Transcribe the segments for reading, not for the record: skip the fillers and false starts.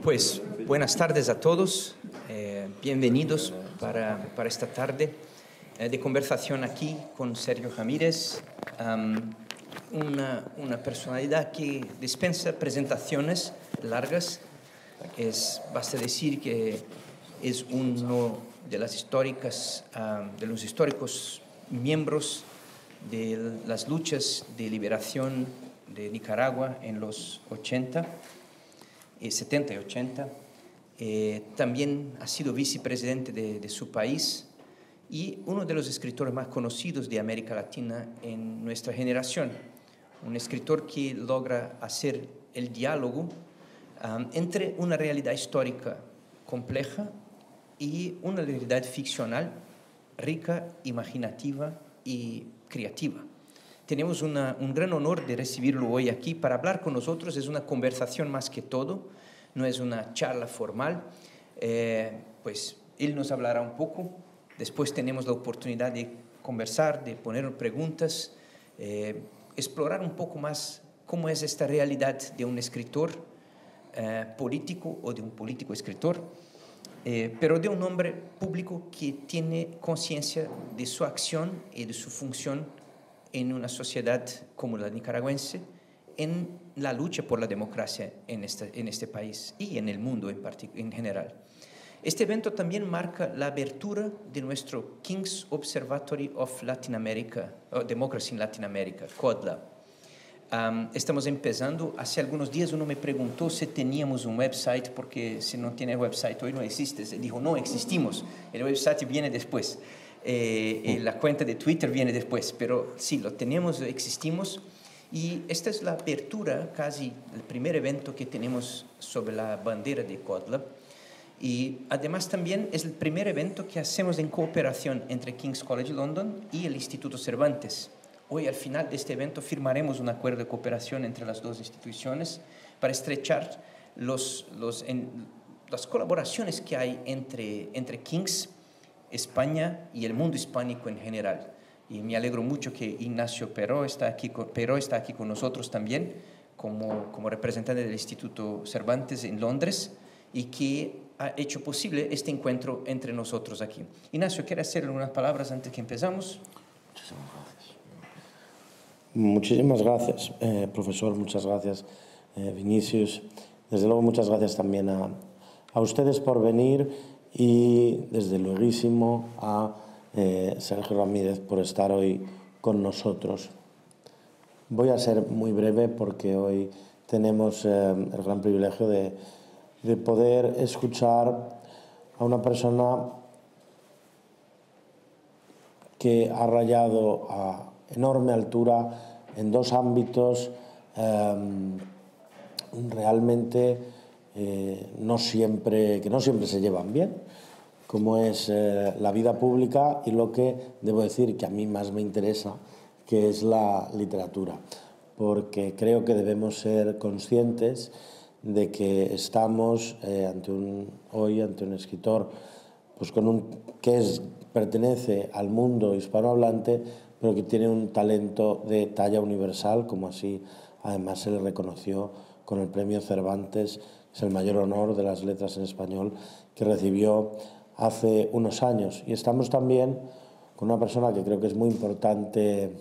Pues buenas tardes a todos, bienvenidos para esta tarde de conversación aquí con Sergio Ramírez, una personalidad que dispensa presentaciones largas. Basta decir que es uno de los históricos miembros de las luchas de liberación de Nicaragua en los 70 y 80. También ha sido vicepresidente de su país y uno de los escritores más conocidos de América Latina en nuestra generación. Un escritor que logra hacer el diálogo entre una realidad histórica compleja y una realidad ficcional rica, imaginativa y creativa. Tenemos un gran honor de recibirlo hoy aquí para hablar con nosotros. Es una conversación más que todo, no es una charla formal. Pues él nos hablará un poco, después tenemos la oportunidad de conversar, de poner preguntas, explorar un poco más cómo es esta realidad de un escritor político o de un político escritor, pero de un hombre público que tiene conciencia de su acción y de su función en una sociedad como la nicaragüense, en la lucha por la democracia en este país y en el mundo en general. Este evento también marca la apertura de nuestro King's Observatory of Latin America, Democracy in Latin America, CODLA. Estamos empezando. Hace algunos días uno me preguntó si teníamos un website, porque si no tiene website hoy no existe. Se dijo, no existimos, el website viene después. La cuenta de Twitter viene después, pero sí, lo tenemos, existimos, y esta es la apertura, casi el primer evento que tenemos sobre la bandera de CODLA, y además también es el primer evento que hacemos en cooperación entre King's College London y el Instituto Cervantes. Hoy, al final de este evento, firmaremos un acuerdo de cooperación entre las dos instituciones para estrechar las colaboraciones que hay entre King's, España y el mundo hispánico en general. Y me alegro mucho que Ignacio Peró está aquí con nosotros también, como representante del Instituto Cervantes en Londres, y que ha hecho posible este encuentro entre nosotros aquí. Ignacio, ¿quiere hacer algunas palabras antes que empezamos? Muchísimas gracias, profesor, muchas gracias, Vinicius. Desde luego, muchas gracias también a ustedes por venir, y desde luego a Sergio Ramírez por estar hoy con nosotros. Voy a ser muy breve porque hoy tenemos el gran privilegio de poder escuchar a una persona que ha rayado a enorme altura en dos ámbitos realmente que no siempre se llevan bien, como es la vida pública y lo que debo decir que a mí más me interesa, que es la literatura, porque creo que debemos ser conscientes de que estamos hoy ante un escritor pues pertenece al mundo hispanohablante, pero que tiene un talento de talla universal, como así además se le reconoció con el premio Cervantes. Es el mayor honor de las letras en español que recibió hace unos años. Y estamos también con una persona que creo que es muy importante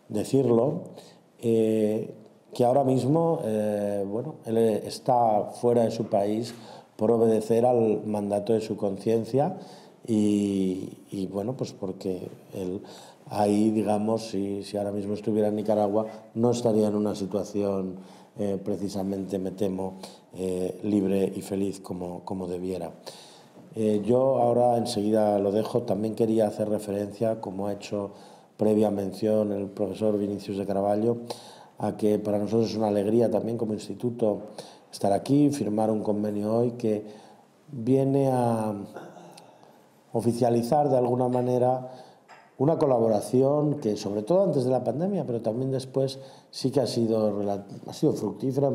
decirlo, que ahora mismo él está fuera de su país por obedecer al mandato de su conciencia y bueno, pues porque él ahí, digamos, si ahora mismo estuviera en Nicaragua, no estaría en una situación precisamente, me temo, libre y feliz como debiera. Yo ahora enseguida lo dejo. También quería hacer referencia, como ha hecho previa mención el profesor Vinicius de Carvalho, a que para nosotros es una alegría también como instituto estar aquí, firmar un convenio hoy que viene a oficializar de alguna manera una colaboración que, sobre todo antes de la pandemia, pero también después, sí que ha sido fructífera.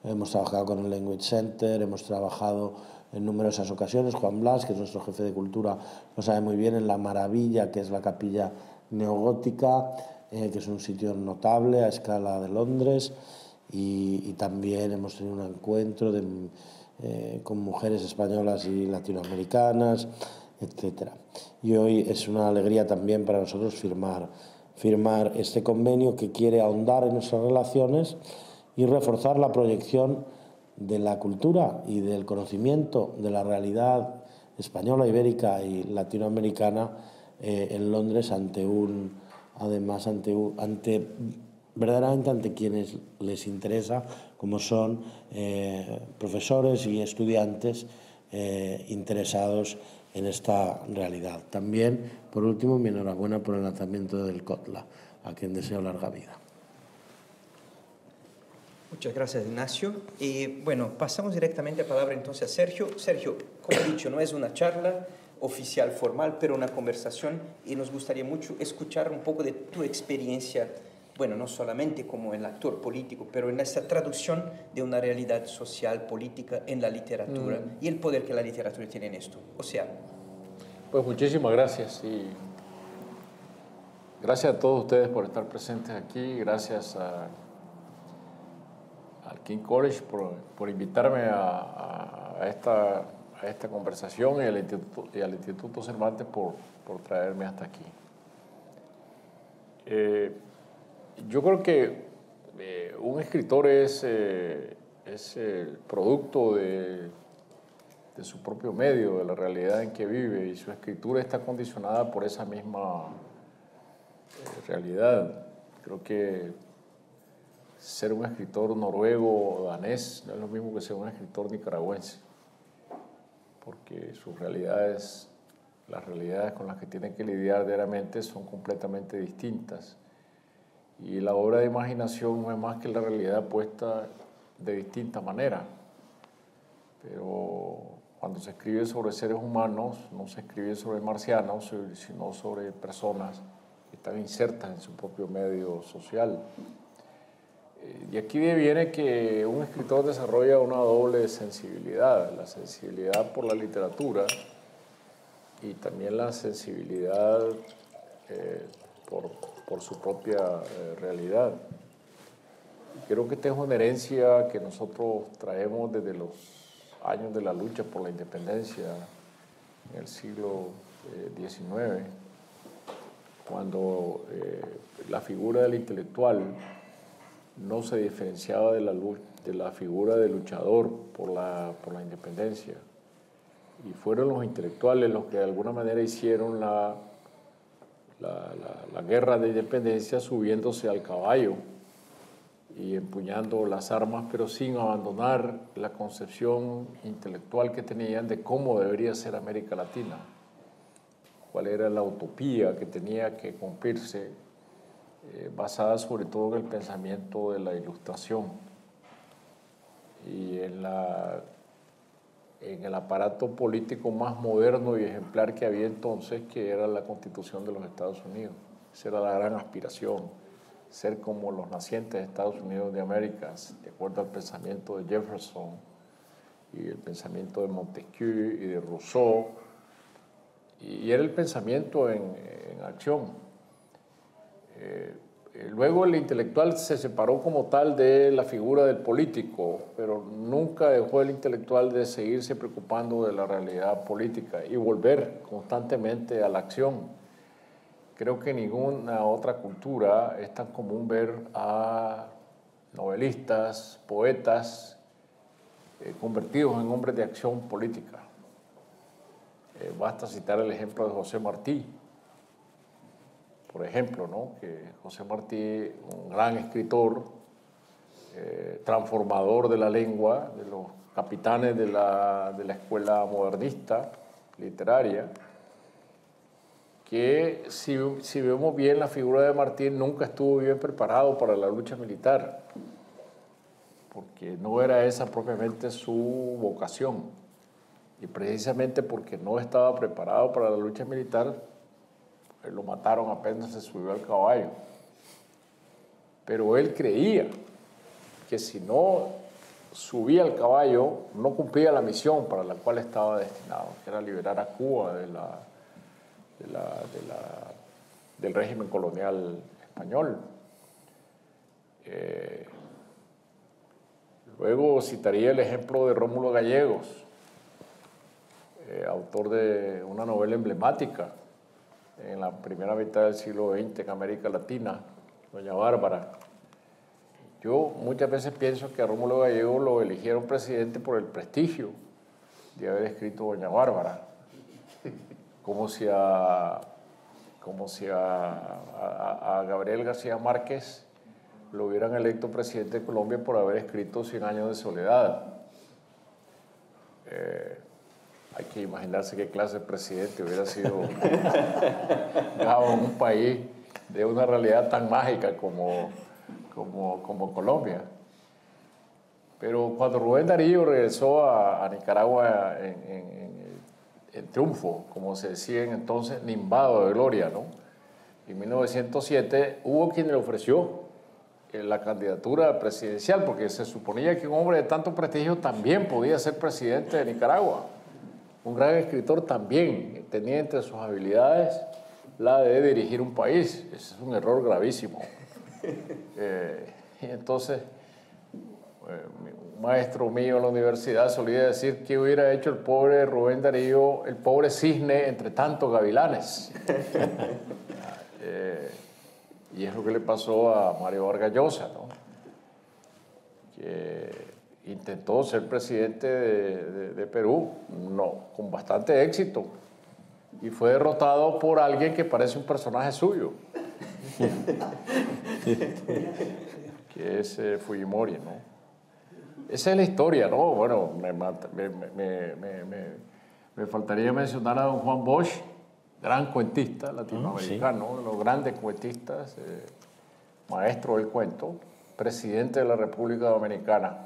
Hemos trabajado con el Language Center, hemos trabajado en numerosas ocasiones. Juan Blas, que es nuestro jefe de cultura, lo sabe muy bien, en La Maravilla, que es la capilla neogótica, que es un sitio notable a escala de Londres. y también hemos tenido un encuentro con mujeres españolas y latinoamericanas, etc. Y hoy es una alegría también para nosotros firmar este convenio que quiere ahondar en nuestras relaciones y reforzar la proyección de la cultura y del conocimiento de la realidad española, ibérica y latinoamericana en Londres verdaderamente ante quienes les interesa, como son profesores y estudiantes interesados en esta realidad. También, por último, mi enhorabuena por el lanzamiento del COTLA, a quien deseo larga vida. Muchas gracias, Ignacio. Bueno, pasamos directamente la palabra entonces a Sergio. Sergio, como he dicho, no es una charla oficial formal, pero una conversación, y nos gustaría mucho escuchar un poco de tu experiencia, bueno, no solamente como el actor político, pero en esta traducción de una realidad social, política en la literatura y el poder que la literatura tiene en esto. O sea... Pues muchísimas gracias y gracias a todos ustedes por estar presentes aquí, gracias al King College por invitarme a esta conversación y al Instituto Cervantes por traerme hasta aquí. Yo creo que un escritor es el producto de su propio medio, de la realidad en que vive, y su escritura está condicionada por esa misma realidad. Creo que ser un escritor noruego o danés no es lo mismo que ser un escritor nicaragüense, porque sus realidades, las realidades con las que tienen que lidiar diariamente son completamente distintas. Y la obra de imaginación no es más que la realidad puesta de distinta manera. Pero cuando se escribe sobre seres humanos, no se escribe sobre marcianos, sino sobre personas que están insertas en su propio medio social. Y aquí viene que un escritor desarrolla una doble sensibilidad, la sensibilidad por la literatura y también la sensibilidad por su propia realidad. Creo que esta es una herencia que nosotros traemos desde los años de la lucha por la independencia en el siglo XIX, cuando la figura del intelectual no se diferenciaba de la figura del luchador por la independencia. Y fueron los intelectuales los que de alguna manera hicieron la guerra de independencia subiéndose al caballo y empuñando las armas, pero sin abandonar la concepción intelectual que tenían de cómo debería ser América Latina, cuál era la utopía que tenía que cumplirse, basada sobre todo en el pensamiento de la Ilustración y en el aparato político más moderno y ejemplar que había entonces, que era la Constitución de los Estados Unidos. Esa era la gran aspiración, ser como los nacientes de Estados Unidos de América, de acuerdo al pensamiento de Jefferson y el pensamiento de Montesquieu y de Rousseau, y era el pensamiento en acción. Luego el intelectual se separó como tal de la figura del político, pero nunca dejó el intelectual de seguirse preocupando de la realidad política y volver constantemente a la acción. Creo que en ninguna otra cultura es tan común ver a novelistas, poetas, convertidos en hombres de acción política. Basta citar el ejemplo de José Martí, por ejemplo, ¿no? Que José Martí, un gran escritor, transformador de la lengua, de los capitanes de la escuela modernista literaria, que si vemos bien la figura de Martí, nunca estuvo bien preparado para la lucha militar, porque no era esa propiamente su vocación. Y precisamente porque no estaba preparado para la lucha militar, lo mataron apenas se subió al caballo. Pero él creía que si no subía al caballo, no cumplía la misión para la cual estaba destinado, que era liberar a Cuba del régimen colonial español. Luego citaría el ejemplo de Rómulo Gallegos, autor de una novela emblemática en la primera mitad del siglo XX en América Latina, Doña Bárbara. Yo muchas veces pienso que a Rómulo Gallegos lo eligieron presidente por el prestigio de haber escrito Doña Bárbara, como si a Gabriel García Márquez lo hubieran electo presidente de Colombia por haber escrito 100 años de soledad. Hay que imaginarse qué clase de presidente hubiera sido en un país de una realidad tan mágica como Colombia. Pero cuando Rubén Darío regresó a Nicaragua en triunfo, como se decía entonces, nimbado de gloria, ¿no? En 1907 hubo quien le ofreció la candidatura presidencial, porque se suponía que un hombre de tanto prestigio también podía ser presidente de Nicaragua. Un gran escritor también tenía entre sus habilidades la de dirigir un país. Ese es un error gravísimo. Y entonces, un maestro mío en la universidad solía decir que hubiera hecho el pobre Rubén Darío, el pobre cisne entre tantos gavilanes. Y es lo que le pasó a Mario Vargas Llosa, ¿no? Que intentó ser presidente de Perú, no, con bastante éxito, y fue derrotado por alguien que parece un personaje suyo, que es Fujimori, ¿no? Esa es la historia, ¿no? Bueno, me faltaría mencionar a don Juan Bosch, gran cuentista latinoamericano, de los grandes cuentistas, maestro del cuento, presidente de la República Dominicana.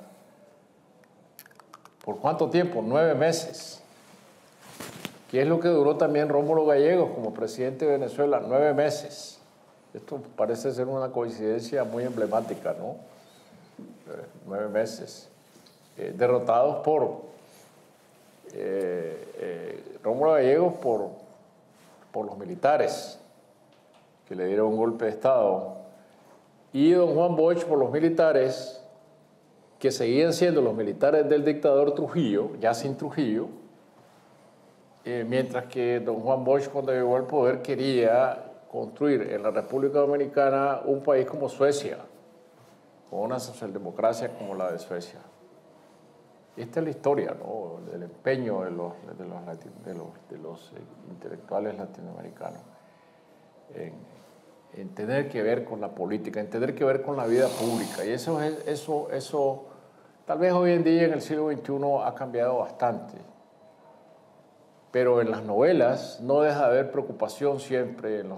¿Por cuánto tiempo? 9 meses. ¿Qué es lo que duró también Rómulo Gallegos como presidente de Venezuela? 9 meses. Esto parece ser una coincidencia muy emblemática, ¿no? 9 meses. Derrotados por Rómulo Gallegos por los militares que le dieron un golpe de Estado, y don Juan Bosch por los militares que seguían siendo los militares del dictador Trujillo, ya sin Trujillo, mientras que don Juan Bosch, cuando llegó al poder, quería construir en la República Dominicana un país como Suecia, con una socialdemocracia como la de Suecia. Esta es la historia, ¿no?, del empeño de los intelectuales latinoamericanos en tener que ver con la política, en tener que ver con la vida pública. Y eso tal vez hoy en día en el siglo XXI ha cambiado bastante. Pero en las novelas no deja de haber preocupación siempre en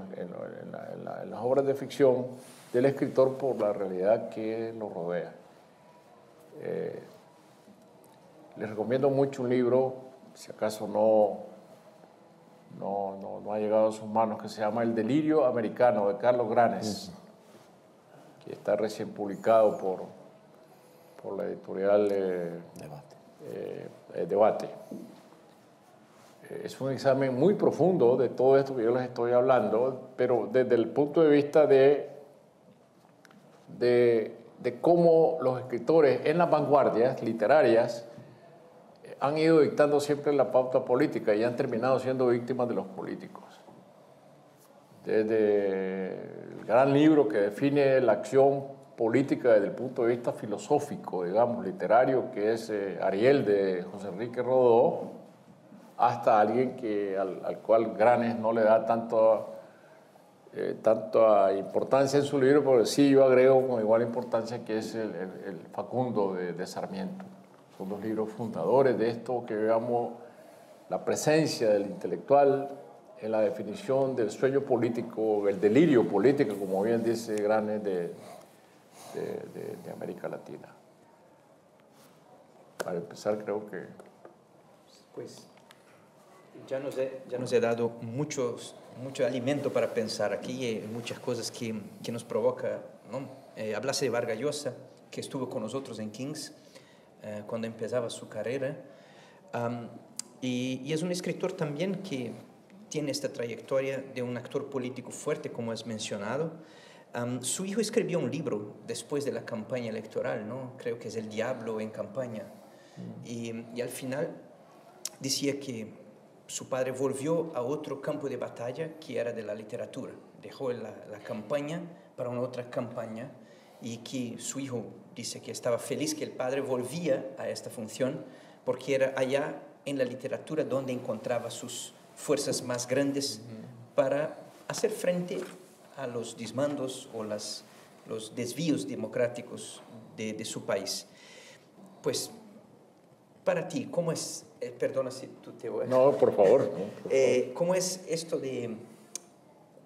las obras de ficción del escritor por la realidad que lo rodea. Les recomiendo mucho un libro, si acaso no ha llegado a sus manos, que se llama El delirio americano, de Carlos Granes, que está recién publicado por la editorial Debate. Es un examen muy profundo de todo esto que yo les estoy hablando, pero desde el punto de vista de cómo los escritores en las vanguardias literarias han ido dictando siempre la pauta política y han terminado siendo víctimas de los políticos. Desde el gran libro que define la acción política desde el punto de vista filosófico, digamos, literario, que es Ariel, de José Enrique Rodó, hasta alguien al cual Granes no le da tanta importancia en su libro, pero sí yo agrego con igual importancia, que es el Facundo de Sarmiento. Son los libros fundadores de esto que veamos la presencia del intelectual en la definición del sueño político, el delirio político, como bien dice Granes, de América Latina. Para empezar, creo que... Pues ya nos he dado mucho alimento para pensar aquí, muchas cosas que nos provoca, ¿no? Hablase de Vargas Llosa, que estuvo con nosotros en King's cuando empezaba su carrera, y es un escritor también que tiene esta trayectoria de un actor político fuerte, como es mencionado, Su hijo escribió un libro después de la campaña electoral, ¿no? Creo que es El Diablo en campaña. Y al final decía que su padre volvió a otro campo de batalla que era de la literatura. Dejó la campaña para una otra campaña y que su hijo dice que estaba feliz que el padre volvía a esta función porque era allá en la literatura donde encontraba sus fuerzas más grandes para hacer frente a los desmandos o los desvíos democráticos de su país. Pues, para ti, ¿cómo es? Perdona si tú te voy a... No, por favor. No, por favor. ¿Cómo es esto de...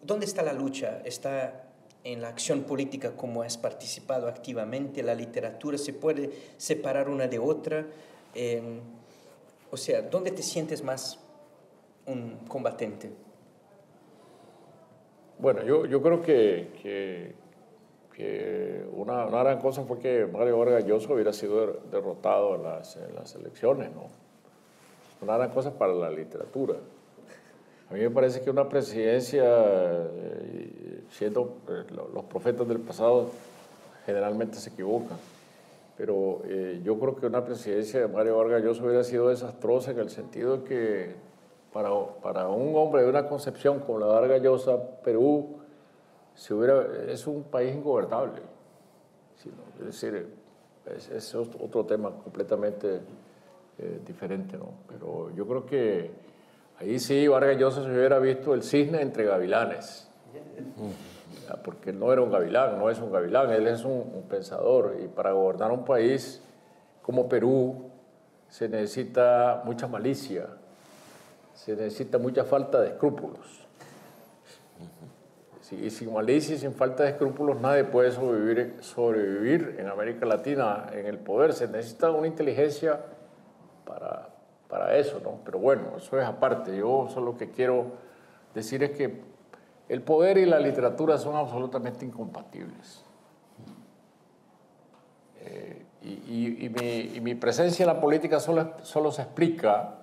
¿Dónde está la lucha? ¿Está en la acción política? ¿Cómo has participado activamente? ¿La literatura se puede separar una de otra? O sea, ¿dónde te sientes más un combatente? Bueno, yo creo que una gran cosa fue que Mario Vargas Llosa hubiera sido derrotado en las elecciones, ¿no? Una gran cosa para la literatura. A mí me parece que una presidencia, siendo los profetas del pasado generalmente se equivocan, pero yo creo que una presidencia de Mario Vargas Llosa hubiera sido desastrosa en el sentido de que para un hombre de una concepción como la de Vargas Llosa, Perú es un país ingobernable. Es decir, es otro tema completamente diferente, ¿no? Pero yo creo que ahí sí Vargas Llosa se hubiera visto el cisne entre gavilanes. Porque no era un gavilán, no es un gavilán, él es un pensador. Y para gobernar un país como Perú se necesita mucha malicia, se necesita mucha falta de escrúpulos. Y sin malicia y sin falta de escrúpulos nadie puede sobrevivir en América Latina en el poder. Se necesita una inteligencia para eso, ¿no? Pero bueno, eso es aparte. Yo solo lo que quiero decir es que el poder y la literatura son absolutamente incompatibles. Y mi presencia en la política solo se explica,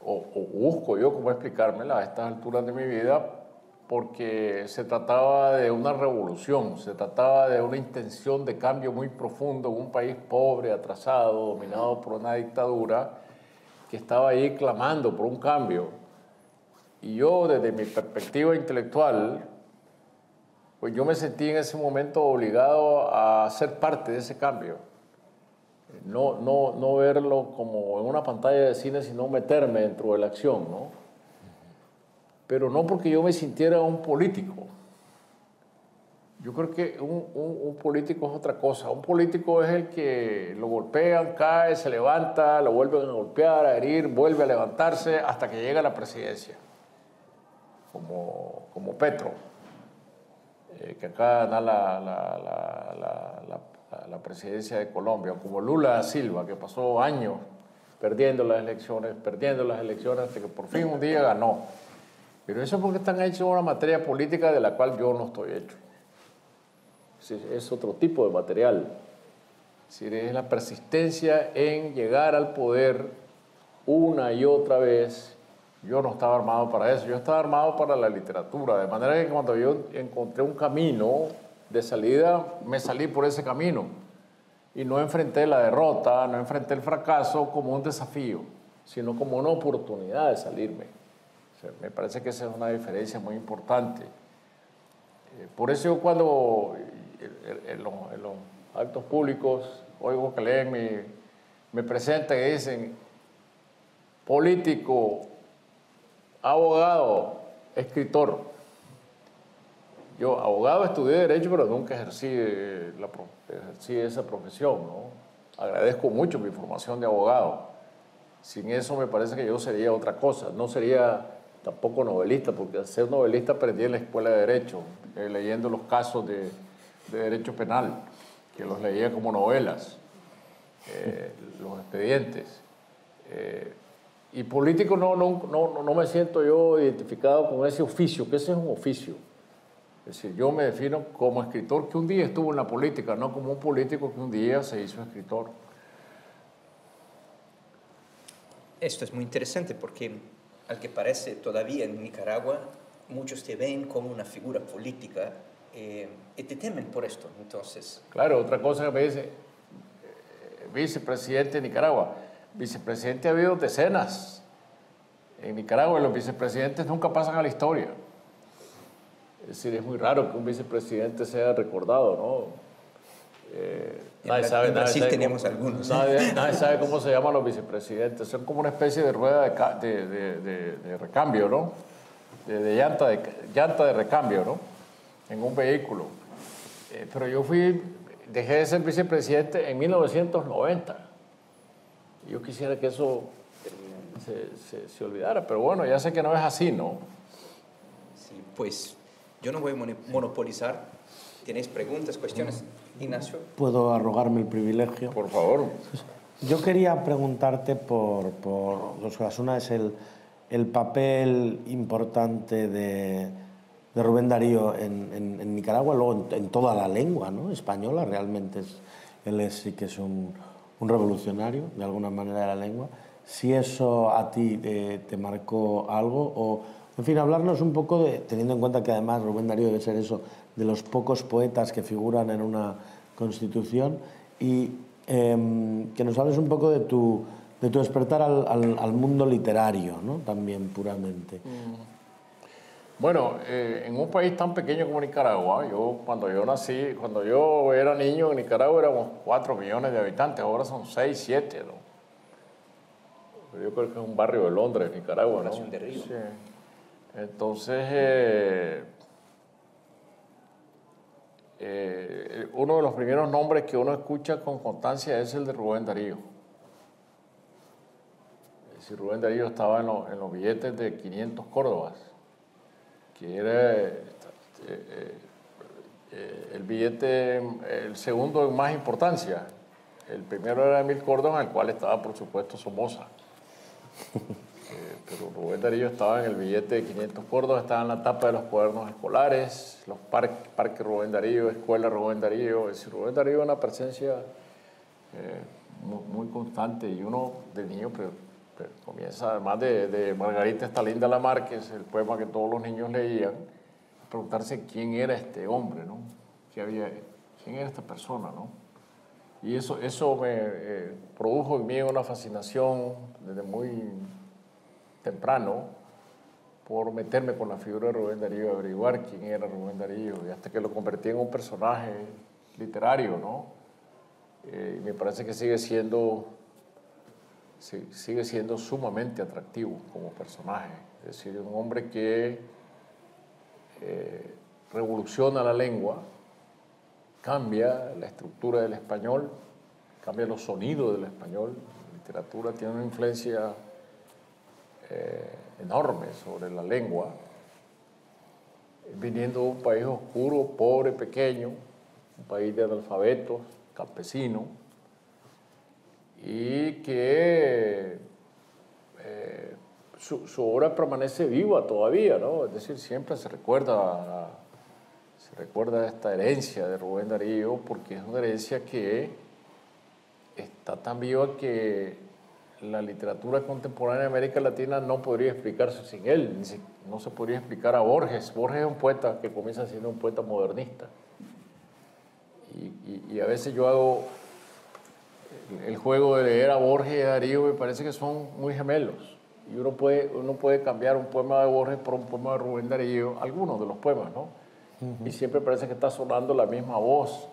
o busco yo cómo explicármela a estas alturas de mi vida, porque se trataba de una revolución, se trataba de una intención de cambio muy profundo en un país pobre, atrasado, dominado por una dictadura que estaba ahí clamando por un cambio. Y yo, desde mi perspectiva intelectual, pues yo me sentí en ese momento obligado a ser parte de ese cambio. No verlo como en una pantalla de cine, sino meterme dentro de la acción, ¿no? Pero no porque yo me sintiera un político. Yo creo que un político es otra cosa. Un político es el que lo golpean, cae, se levanta, lo vuelven a golpear, a herir, vuelve a levantarse hasta que llega a la presidencia. Como Petro, que acá da la presidencia de Colombia, o como Lula da Silva, que pasó años perdiendo las elecciones, hasta que por fin un día ganó. Pero eso es porque están hechos una materia política de la cual yo no estoy hecho. Es otro tipo de material. Es decir, es la persistencia en llegar al poder una y otra vez. Yo no estaba armado para eso, yo estaba armado para la literatura. De manera que cuando yo encontré un camino de salida, me salí por ese camino. Y no enfrenté la derrota, no enfrenté el fracaso como un desafío, sino como una oportunidad de salirme. Me parece que esa es una diferencia muy importante. Por eso yo cuando en los actos públicos oigo que leen, me presentan y dicen político, abogado, escritor. Yo, abogado, estudié Derecho, pero nunca ejercí esa profesión, ¿no? Agradezco mucho mi formación de abogado. Sin eso me parece que yo sería otra cosa. No sería tampoco novelista, porque al ser novelista aprendí en la escuela de Derecho, leyendo los casos de Derecho Penal, que los leía como novelas, los expedientes. Y político no me siento yo identificado con ese oficio, que ese es un oficio. Es decir, yo me defino como escritor que un día estuvo en la política, no como un político que un día se hizo escritor. Esto es muy interesante porque, al que parece, todavía en Nicaragua muchos te ven como una figura política y te temen por esto. Entonces, claro, otra cosa que me dice, vicepresidente de Nicaragua. Vicepresidente ha habido decenas en Nicaragua y los vicepresidentes nunca pasan a la historia. Es decir, es muy raro que un vicepresidente sea recordado, ¿no? En Brasil tenemos algunos. Nadie sabe cómo se llaman los vicepresidentes. Son como una especie de rueda de recambio, ¿no? De llanta de recambio, ¿no? En un vehículo. Pero yo dejé de ser vicepresidente en 1990. Yo quisiera que eso se olvidara, pero bueno, ya sé que no es así, ¿no? Sí, pues yo no voy a monopolizar. ¿Tienes preguntas, cuestiones, Ignacio? ¿Puedo arrogarme el privilegio? Por favor. Yo quería preguntarte por dos cosas. Una es el papel importante de Rubén Darío en Nicaragua, luego en toda la lengua, ¿no?, española. Realmente él sí que es un revolucionario, de alguna manera, de la lengua. Si eso a ti te marcó algo, o, en fin, hablarnos un poco teniendo en cuenta que además Rubén Darío debe ser eso, de los pocos poetas que figuran en una constitución, y que nos hables un poco de tu despertar al mundo literario, ¿no?, también puramente. Bueno, en un país tan pequeño como Nicaragua, cuando yo era niño en Nicaragua éramos 4 millones de habitantes, ahora son 6, 7, ¿no? Yo creo que es un barrio de Londres, Nicaragua, ¿no? De Río. Sí. Entonces, uno de los primeros nombres que uno escucha con constancia es el de Rubén Darío. Es decir, Rubén Darío estaba en los billetes de 500 córdobas, que era el billete, el segundo en más importancia. El primero era de 1000 córdobas, en el cual estaba, por supuesto, Somoza. Pero Rubén Darío estaba en el billete de 500 córdobas, estaba en la tapa de los cuadernos escolares, los parques Rubén Darío, escuela Rubén Darío. Es decir, Rubén Darío es una presencia muy constante, y uno de niño comienza, además de Margarita está linda la Márquez, el poema que todos los niños leían, a preguntarse quién era este hombre, ¿no? ¿Quién era esta persona, ¿no? Y eso me produjo en mí una fascinación desde muy temprano por meterme con la figura de Rubén Darío, averiguar quién era Rubén Darío, y hasta que lo convertí en un personaje literario, ¿no? Y me parece que sigue siendo sumamente atractivo como personaje. Es decir, un hombre que revoluciona la lengua, cambia la estructura del español, cambia los sonidos del español. La literatura tiene una influencia enorme sobre la lengua, viniendo de un país oscuro, pobre, pequeño, un país de analfabetos, campesinos, y que su obra permanece viva todavía, ¿no? Es decir, siempre se recuerda esta herencia de Rubén Darío, porque es una herencia que está tan viva que la literatura contemporánea de América Latina no podría explicarse sin él. No se podría explicar a Borges. Borges es un poeta que comienza siendo un poeta modernista. Y a veces yo hago el juego de leer a Borges y a Darío, me parece que son muy gemelos. Y uno puede cambiar un poema de Borges por un poema de Rubén Darío, algunos de los poemas, ¿no? Y siempre parece que está sonando la misma voz.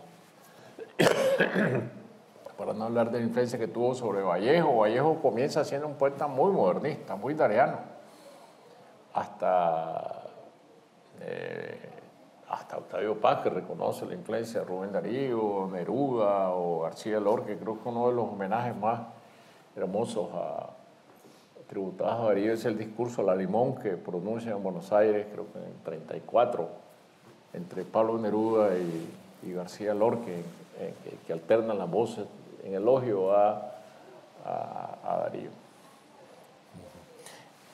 Para no hablar de la influencia que tuvo sobre Vallejo. Vallejo comienza siendo un poeta muy modernista, muy dareano. Hasta Octavio Paz, que reconoce la influencia de Rubén Darío, Neruda o García Lorca. Creo que uno de los homenajes más hermosos tributados a Darío es el discurso a la Limón que pronuncia en Buenos Aires, creo que en el 34, entre Pablo Neruda y García Lorca, que alternan las voces en elogio a Darío.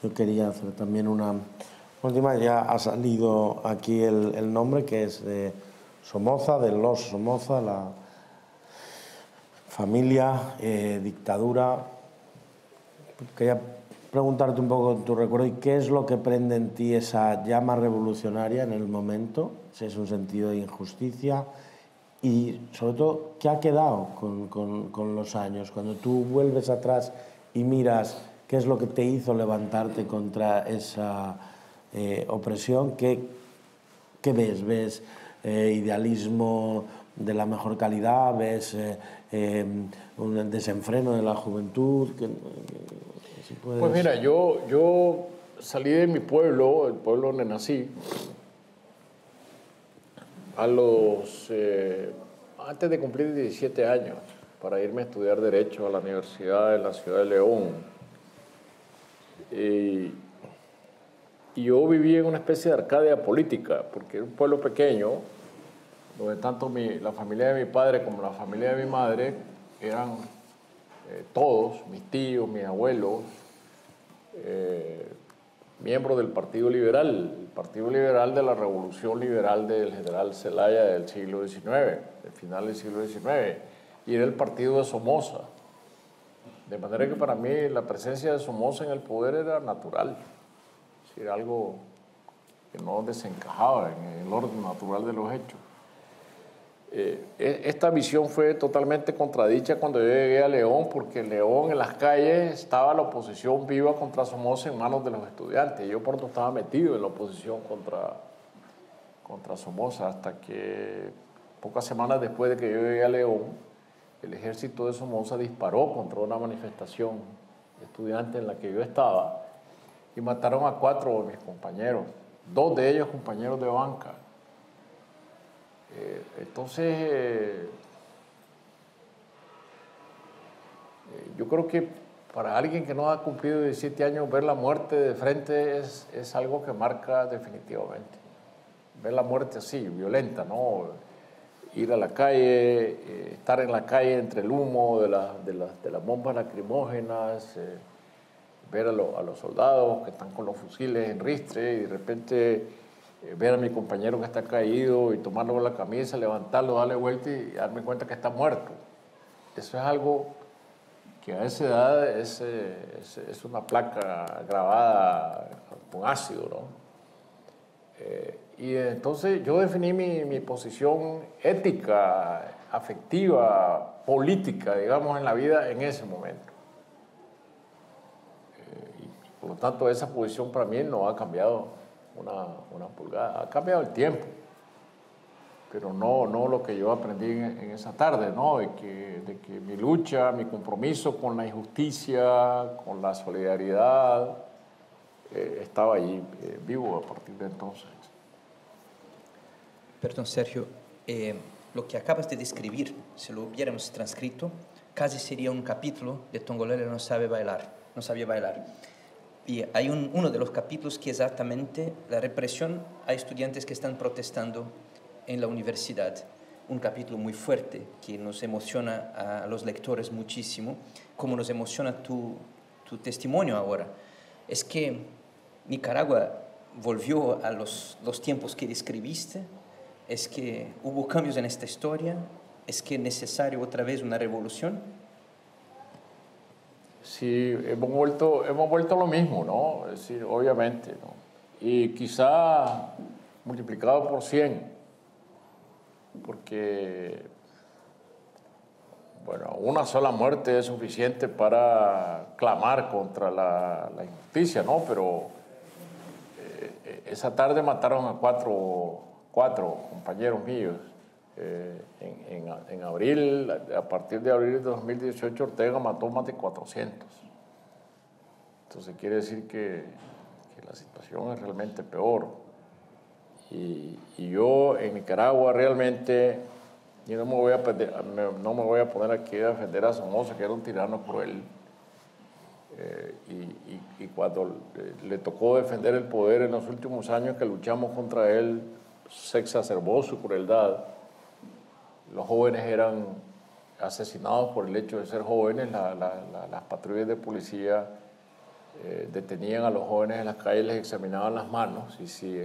Yo quería hacer también una última. Ya ha salido aquí el nombre, que es de Somoza, de los Somoza, la familia, dictadura. Quería preguntarte un poco tu recuerdo y qué es lo que prende en ti esa llama revolucionaria en el momento, si es un sentido de injusticia y sobre todo qué ha quedado con los años, cuando tú vuelves atrás y miras qué es lo que te hizo levantarte contra esa opresión, ¿qué ves? ¿Ves idealismo de la mejor calidad? ¿Ves un desenfreno de la juventud? Si puedes... Pues mira, yo salí de mi pueblo, el pueblo donde nací, antes de cumplir 17 años, para irme a estudiar Derecho a la Universidad de la Ciudad de León. Y yo viví en una especie de Arcadia política, porque era un pueblo pequeño, donde tanto la familia de mi padre como la familia de mi madre eran todos, mis tíos, mis abuelos, miembros del Partido Liberal, el Partido Liberal de la Revolución Liberal del general Zelaya del siglo XIX, del final del siglo XIX, y era el partido de Somoza. De manera que para mí la presencia de Somoza en el poder era natural, es decir, algo que no desencajaba en el orden natural de los hechos. Esta visión fue totalmente contradicha cuando yo llegué a León, porque en León, en las calles, estaba la oposición viva contra Somoza en manos de los estudiantes. Yo pronto estaba metido en la oposición contra Somoza, hasta que pocas semanas después de que yo llegué a León, el ejército de Somoza disparó contra una manifestación de estudiantes en la que yo estaba y mataron a 4 de mis compañeros, 2 de ellos compañeros de banca. Entonces, yo creo que para alguien que no ha cumplido 17 años, ver la muerte de frente es algo que marca definitivamente. Ver la muerte así, violenta, ¿no? Ir a la calle, estar en la calle entre el humo de las bombas lacrimógenas, ver a los soldados que están con los fusiles en ristre y de repente ver a mi compañero que está caído y tomarlo con la camisa, levantarlo, darle vuelta y darme cuenta que está muerto. Eso es algo que a esa edad es una placa grabada con ácido, ¿no? Y entonces yo definí mi posición ética, afectiva, política, digamos, en la vida en ese momento. Y por lo tanto, esa posición para mí no ha cambiado una pulgada. Ha cambiado el tiempo, pero no lo que yo aprendí en esa tarde, ¿no? De que mi lucha, mi compromiso con la injusticia, con la solidaridad, estaba allí vivo a partir de entonces. Perdón, Sergio, lo que acabas de describir, si lo hubiéramos transcrito, casi sería un capítulo de Tongolele no sabía bailar. Y hay uno de los capítulos que es exactamente la represión a estudiantes que están protestando en la universidad. Un capítulo muy fuerte que nos emociona a los lectores muchísimo, como nos emociona tu testimonio ahora. Es que Nicaragua volvió a los tiempos que describiste, es que hubo cambios en esta historia, es que es necesario otra vez una revolución. Sí, hemos vuelto a lo mismo, ¿no? Es decir, obviamente, ¿no? Y quizá multiplicado por 100, porque, bueno, una sola muerte es suficiente para clamar contra la injusticia, ¿no? Pero esa tarde mataron a cuatro compañeros míos. En abril, a partir de abril de 2018, Ortega mató más de 400. Entonces quiere decir que la situación es realmente peor. Y yo en Nicaragua realmente, yo no me voy a poner aquí a defender a Somoza, que era un tirano cruel. Y cuando le tocó defender el poder en los últimos años que luchamos contra él, se exacerbó su crueldad. Los jóvenes eran asesinados por el hecho de ser jóvenes. Las patrullas de policía detenían a los jóvenes en las calles, les examinaban las manos y si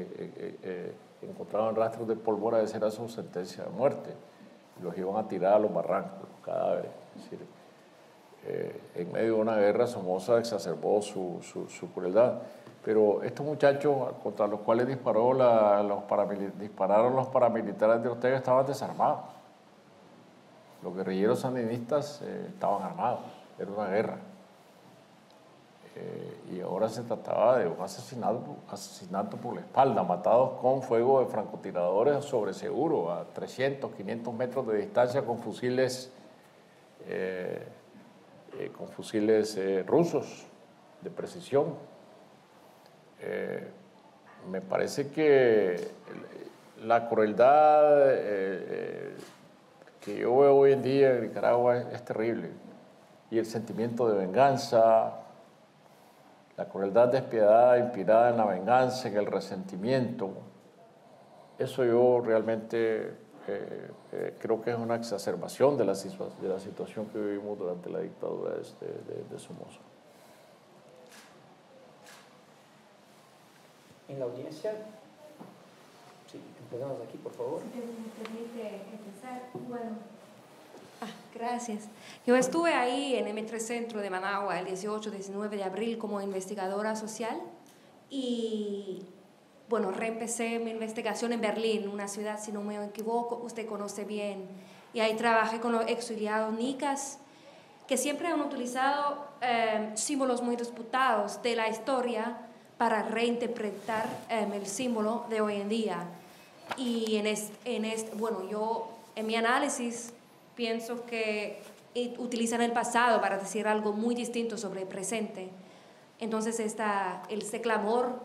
encontraban rastros de pólvora, esa era su sentencia de muerte. Los iban a tirar a los barrancos, los cadáveres. Es decir, en medio de una guerra, Somoza exacerbó su crueldad. Pero estos muchachos contra los cuales dispararon los paramilitares de Ortega estaban desarmados. Los guerrilleros sandinistas estaban armados, era una guerra. Y ahora se trataba de un asesinato por la espalda, matados con fuego de francotiradores sobre seguro, a 300, 500 metros de distancia con fusiles rusos de precisión. Me parece que la crueldad que yo veo hoy en día en Nicaragua es terrible. Y el sentimiento de venganza, la crueldad despiadada, inspirada en la venganza, en el resentimiento, eso yo realmente creo que es una exacerbación de la situación que vivimos durante la dictadura de Somoza. En la audiencia, sí, empezamos aquí, por favor. Si me permite empezar, bueno. Gracias. Yo estuve ahí en el Metrecentro de Managua el 18-19 de abril como investigadora social y, bueno, reempecé mi investigación en Berlín, una ciudad, si no me equivoco, usted conoce bien. Y ahí trabajé con los exiliados nicas, que siempre han utilizado símbolos muy disputados de la historia para reinterpretar el símbolo de hoy en día. Y bueno, yo en mi análisis pienso que utilizan el pasado para decir algo muy distinto sobre el presente. Entonces este clamor,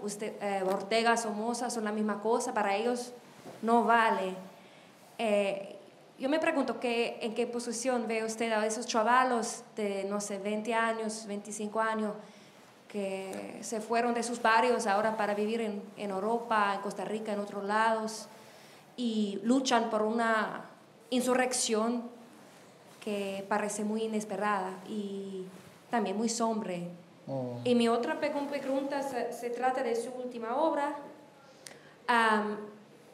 Ortega, Somoza son la misma cosa, para ellos no vale. Yo me pregunto en qué posición ve usted a esos chavalos de, no sé, 20 años, 25 años, que se fueron de sus barrios ahora para vivir en Europa, en Costa Rica, en otros lados, y luchan por una insurrección que parece muy inesperada y también muy sombra. Y mi otra pregunta se trata de su última obra.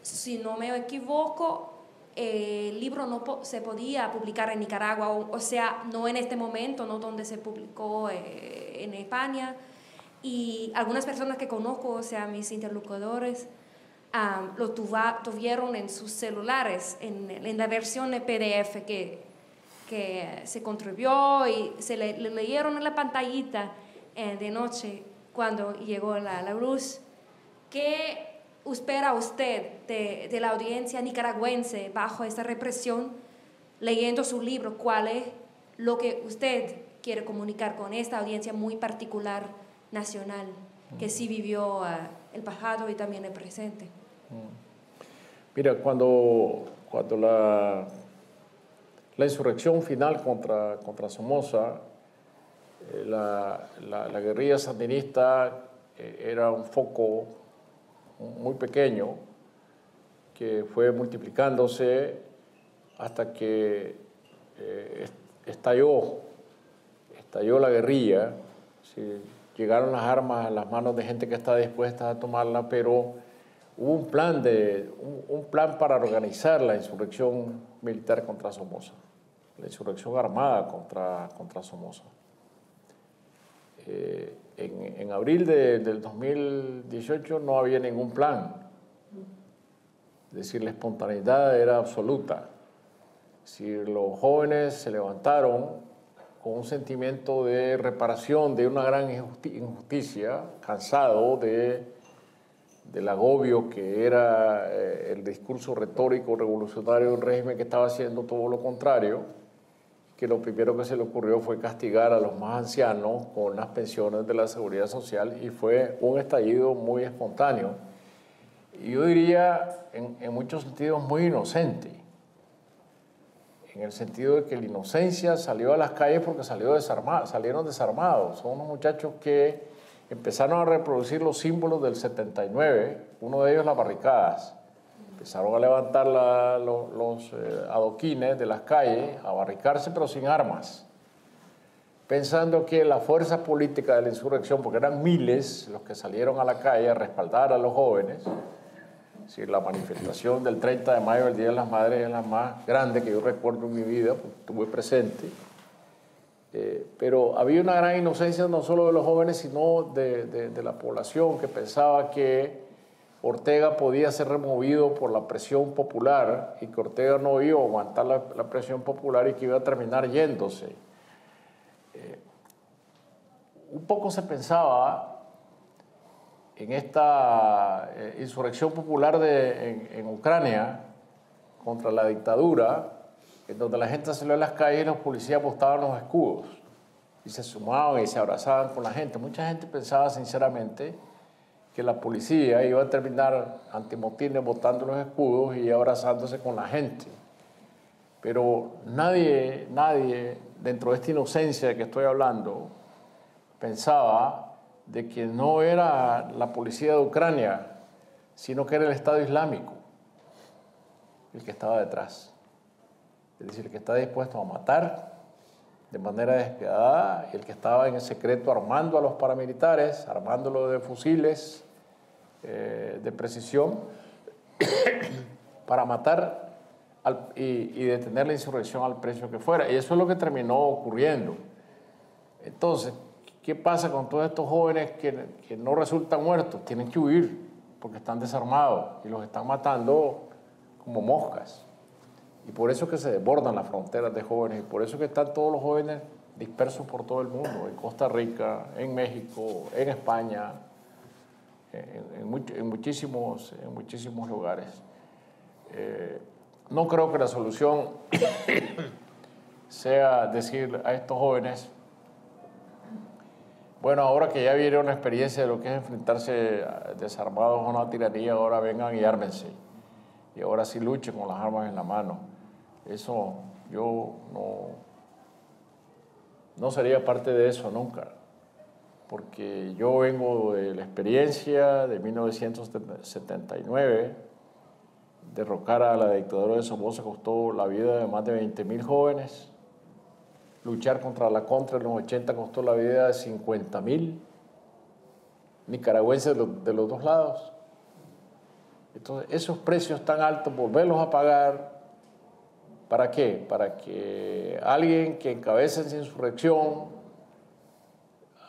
Si no me equivoco, el libro no se podía publicar en Nicaragua, o sea, no en este momento, no donde se publicó en España. Y algunas personas que conozco, o sea, mis interlocutores, lo tuvieron en sus celulares, en la versión de PDF que se contribuyó y se le leyeron en la pantallita de noche cuando llegó la luz. ¿Qué espera usted de la audiencia nicaragüense bajo esta represión, leyendo su libro? ¿Cuál es lo que usted quiere comunicar con esta audiencia muy particular nacional que sí vivió el pasado y también el presente? Mira, cuando la insurrección final contra Somoza, la guerrilla sandinista era un foco muy pequeño que fue multiplicándose hasta que estalló la guerrilla. Sí, llegaron las armas a las manos de gente que está dispuesta a tomarla, pero hubo un plan para organizar la insurrección militar contra Somoza, la insurrección armada contra Somoza. En abril del 2018 no había ningún plan. Es decir, la espontaneidad era absoluta. Es decir, los jóvenes se levantaron con un sentimiento de reparación de una gran injusticia, cansado del agobio que era el discurso retórico revolucionario de un régimen que estaba haciendo todo lo contrario, que lo primero que se le ocurrió fue castigar a los más ancianos con las pensiones de la seguridad social, y fue un estallido muy espontáneo. Y yo diría, en muchos sentidos, muy inocente, en el sentido de que la inocencia salió a las calles porque salieron desarmados. Son unos muchachos que empezaron a reproducir los símbolos del 79, uno de ellos las barricadas. Empezaron a levantar los adoquines de las calles, a barricarse, pero sin armas, pensando que la fuerza política de la insurrección, porque eran miles los que salieron a la calle a respaldar a los jóvenes. Es decir, la manifestación del 30 de mayo, el Día de las Madres, es la más grande que yo recuerdo en mi vida, porque estuve presente. Pero había una gran inocencia no solo de los jóvenes, sino de la población que pensaba que Ortega podía ser removido por la presión popular y que Ortega no iba a aguantar la presión popular y que iba a terminar yéndose. Un poco se pensaba en esta insurrección popular en Ucrania contra la dictadura, en donde la gente salió a las calles y los policías botaban los escudos y se sumaban y se abrazaban con la gente. Mucha gente pensaba sinceramente que la policía iba a terminar antimotines botando los escudos y abrazándose con la gente. Pero nadie dentro de esta inocencia de que estoy hablando pensaba de que no era la policía de Ucrania, sino que era el Estado Islámico el que estaba detrás. Es decir, el que está dispuesto a matar de manera despiadada, el que estaba en el secreto armando a los paramilitares, armándolos de fusiles de precisión para matar y detener la insurrección al precio que fuera. Y eso es lo que terminó ocurriendo. Entonces, ¿qué pasa con todos estos jóvenes que no resultan muertos? Tienen que huir porque están desarmados y los están matando como moscas. Y por eso que se desbordan las fronteras de jóvenes y por eso que están todos los jóvenes dispersos por todo el mundo, en Costa Rica, en México, en España, en muchísimos lugares. No creo que la solución sea decir a estos jóvenes, bueno, ahora que ya vieron la experiencia de lo que es enfrentarse desarmados a una tiranía, ahora vengan y ármense. Y ahora sí luchen con las armas en la mano. Eso yo no sería parte de eso nunca. Porque yo vengo de la experiencia de 1979. Derrocar a la dictadura de Somoza costó la vida de más de 20,000 jóvenes. Luchar contra la Contra en los 80 costó la vida de 50,000 nicaragüenses de los dos lados. Entonces, esos precios tan altos, volverlos a pagar, ¿para qué? Para que alguien que encabece esa insurrección,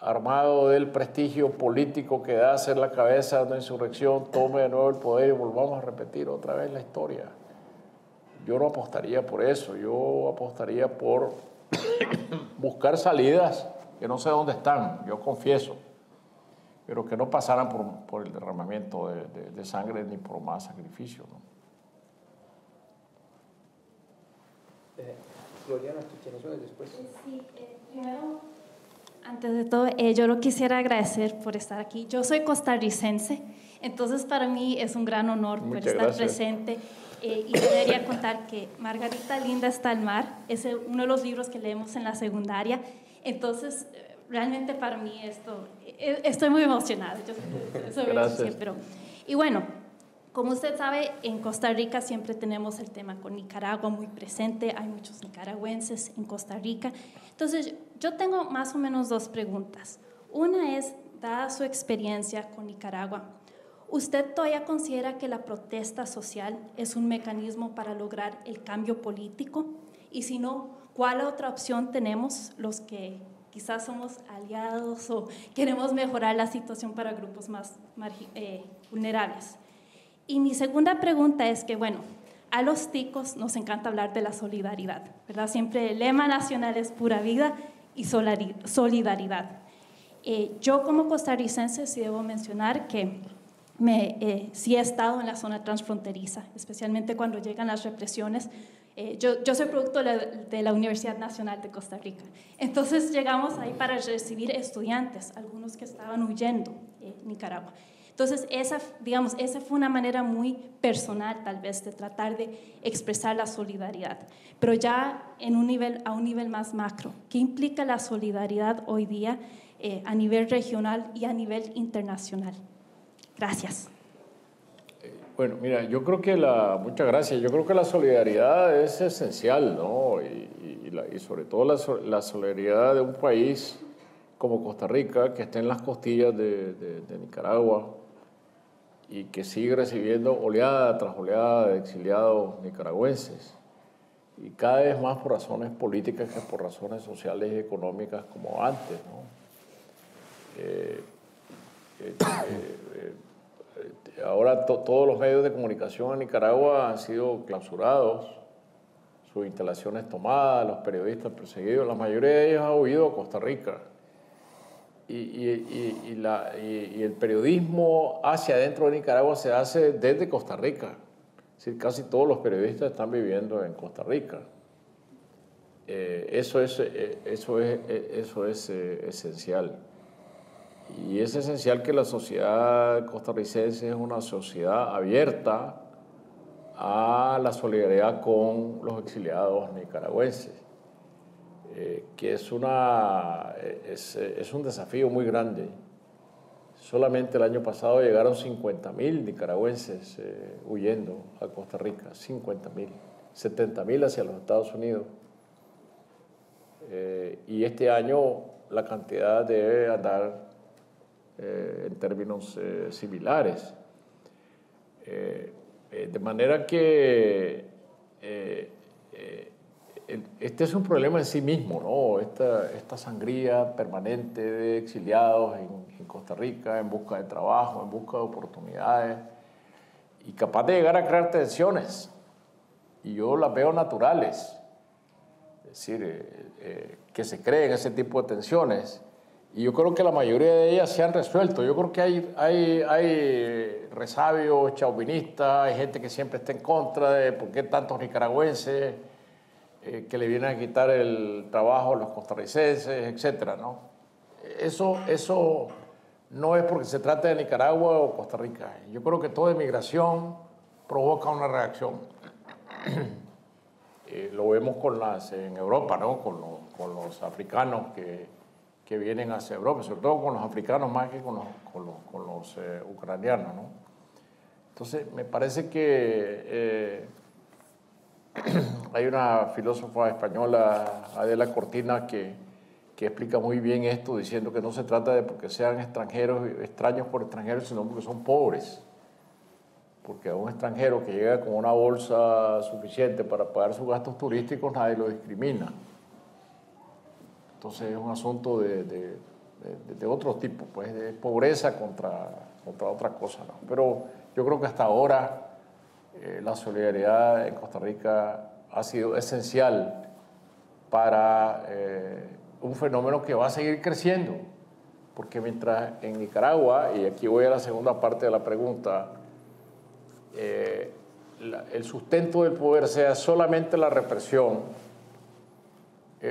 armado del prestigio político que da ser la cabeza de una insurrección, tome de nuevo el poder y volvamos a repetir otra vez la historia. Yo no apostaría por eso, yo apostaría por buscar salidas que no sé dónde están, yo confieso, pero que no pasaran por el derramamiento de sangre ni por más sacrificio, ¿no? Gloriana, ¿tú tienes una después? Sí, primero, antes de todo, yo lo quisiera agradecer por estar aquí. Yo soy costarricense, entonces para mí es un gran honor poder estar presente. Y debería contar que Margarita Linda está al mar, es uno de los libros que leemos en la secundaria, entonces realmente para mí estoy muy emocionada. Gracias. Y bueno, como usted sabe, en Costa Rica siempre tenemos el tema con Nicaragua muy presente, hay muchos nicaragüenses en Costa Rica. Entonces, yo tengo más o menos dos preguntas. Una es, dada su experiencia con Nicaragua, ¿usted todavía considera que la protesta social es un mecanismo para lograr el cambio político? Y si no, ¿cuál otra opción tenemos los que quizás somos aliados o queremos mejorar la situación para grupos más vulnerables? Y mi segunda pregunta es que, bueno, a los ticos nos encanta hablar de la solidaridad, ¿verdad? Siempre el lema nacional es pura vida y solidaridad. Yo como costarricense sí debo mencionar que sí he estado en la zona transfronteriza, especialmente cuando llegan las represiones. Yo soy producto de la Universidad Nacional de Costa Rica. Entonces llegamos ahí para recibir estudiantes, algunos que estaban huyendo de Nicaragua. Entonces esa fue una manera muy personal tal vez de tratar de expresar la solidaridad. Pero ya a un nivel más macro, ¿qué implica la solidaridad hoy día a nivel regional y a nivel internacional? Gracias. Bueno, mira, yo creo que muchas gracias. Yo creo que la solidaridad es esencial, ¿no? Y sobre todo la solidaridad de un país como Costa Rica, que está en las costillas de Nicaragua y que sigue recibiendo oleada tras oleada de exiliados nicaragüenses. y cada vez más por razones políticas que por razones sociales y económicas como antes, ¿no? Ahora todos los medios de comunicación en Nicaragua han sido clausurados, sus instalaciones tomadas, los periodistas perseguidos, la mayoría de ellos ha huido a Costa Rica. Y el periodismo hacia adentro de Nicaragua se hace desde Costa Rica. Es decir, casi todos los periodistas están viviendo en Costa Rica. Eso es esencial. Y es esencial que la sociedad costarricense es una sociedad abierta a la solidaridad con los exiliados nicaragüenses, que es un desafío muy grande. Solamente el año pasado llegaron 50.000 nicaragüenses huyendo a Costa Rica, 50.000, 70.000 hacia los Estados Unidos. Y este año la cantidad debe andar en términos similares. De manera que este es un problema en sí mismo, ¿no? Esta sangría permanente de exiliados en Costa Rica en busca de trabajo, en busca de oportunidades y capaz de llegar a crear tensiones. Y yo las veo naturales. Es decir, que se creen ese tipo de tensiones. Y yo creo que la mayoría de ellas se han resuelto. Yo creo que hay resabios chauvinistas, hay gente que siempre está en contra de por qué tantos nicaragüenses que le vienen a quitar el trabajo a los costarricenses, etc., ¿no? Eso no es porque se trate de Nicaragua o Costa Rica. Yo creo que toda inmigración provoca una reacción. Lo vemos en Europa, ¿no? Con los africanos que vienen hacia Europa, sobre todo con los africanos más que con los ucranianos, ¿no? Entonces, me parece que hay una filósofa española, Adela Cortina, que explica muy bien esto, diciendo que no se trata de porque sean extraños por extranjeros, sino porque son pobres. Porque a un extranjero que llega con una bolsa suficiente para pagar sus gastos turísticos, nadie lo discrimina. Entonces es un asunto de otro tipo, pues, de pobreza contra otra cosa, ¿no? Pero yo creo que hasta ahora la solidaridad en Costa Rica ha sido esencial para un fenómeno que va a seguir creciendo, porque mientras en Nicaragua, y aquí voy a la segunda parte de la pregunta, el sustento del poder sea solamente la represión,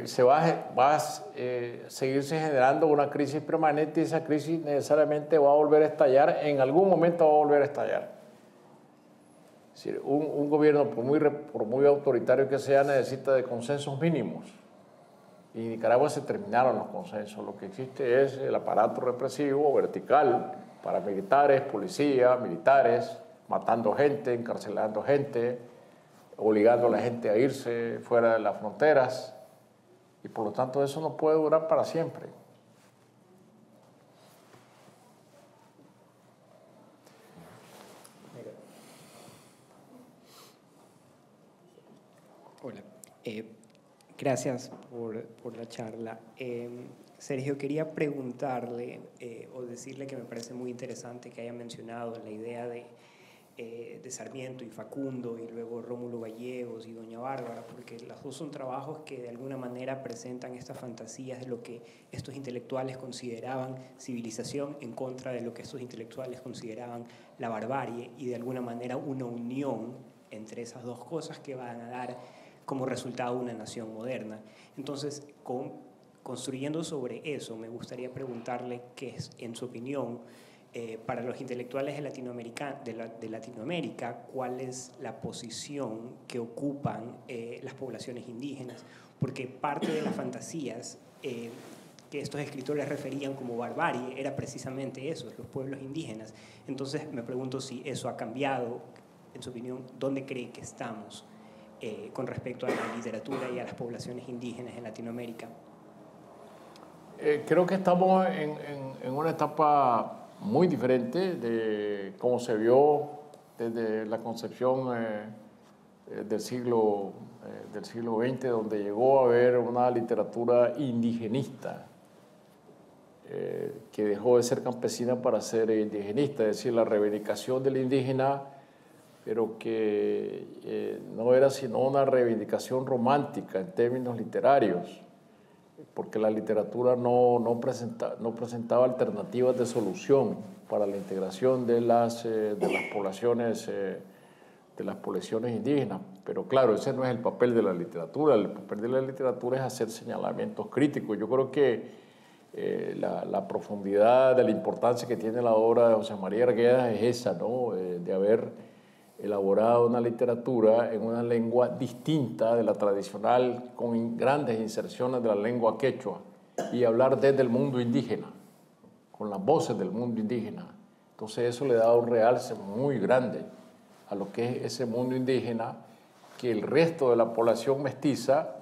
se va a seguirse generando una crisis permanente y esa crisis necesariamente va a volver a estallar, en algún momento va a volver a estallar. Es decir, un gobierno, por muy autoritario que sea, necesita de consensos mínimos. Y en Nicaragua se terminaron los consensos. Lo que existe es el aparato represivo vertical, paramilitares, policía, militares, matando gente, encarcelando gente, obligando a la gente a irse fuera de las fronteras. Y por lo tanto eso no puede durar para siempre. Hola, gracias por la charla. Sergio, quería preguntarle o decirle que me parece muy interesante que haya mencionado la idea de Sarmiento y Facundo y luego Rómulo Gallegos y Doña Bárbara, porque los dos son trabajos que de alguna manera presentan estas fantasías de lo que estos intelectuales consideraban civilización en contra de lo que estos intelectuales consideraban la barbarie, y de alguna manera una unión entre esas dos cosas que van a dar como resultado una nación moderna. Entonces, construyendo sobre eso, me gustaría preguntarle qué es, en su opinión, para los intelectuales de Latinoamérica, ¿cuál es la posición que ocupan las poblaciones indígenas? Porque parte de las fantasías que estos escritores referían como barbarie era precisamente eso, los pueblos indígenas. Entonces me pregunto si eso ha cambiado, en su opinión, ¿dónde cree que estamos con respecto a la literatura y a las poblaciones indígenas en Latinoamérica? Creo que estamos en una etapa muy diferente de cómo se vio desde la concepción del siglo XX, donde llegó a haber una literatura indigenista, que dejó de ser campesina para ser indigenista, es decir, la reivindicación del indígena, pero que no era sino una reivindicación romántica en términos literarios, porque la literatura no presentaba alternativas de solución para la integración de las poblaciones indígenas. Pero claro, ese no es el papel de la literatura. El papel de la literatura es hacer señalamientos críticos. Yo creo que la profundidad de la importancia que tiene la obra de José María Arguedas es esa, ¿no? De haber elaborado una literatura en una lengua distinta de la tradicional, con grandes inserciones de la lengua quechua, y hablar desde el mundo indígena, con las voces del mundo indígena. Entonces eso le da un realce muy grande a lo que es ese mundo indígena que el resto de la población mestiza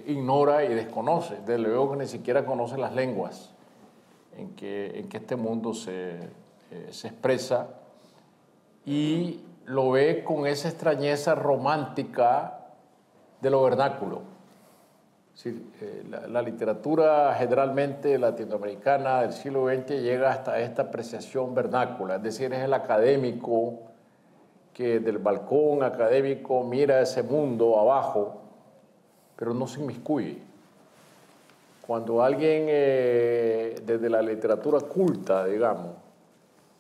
ignora y desconoce. Desde luego que ni siquiera conoce las lenguas en que este mundo se expresa, y lo ve con esa extrañeza romántica de lo vernáculo. Es decir, la literatura generalmente latinoamericana del siglo XX llega hasta esta apreciación vernácula, es decir, es el académico que del balcón académico mira ese mundo abajo, pero no se inmiscuye. Cuando alguien desde la literatura culta, digamos,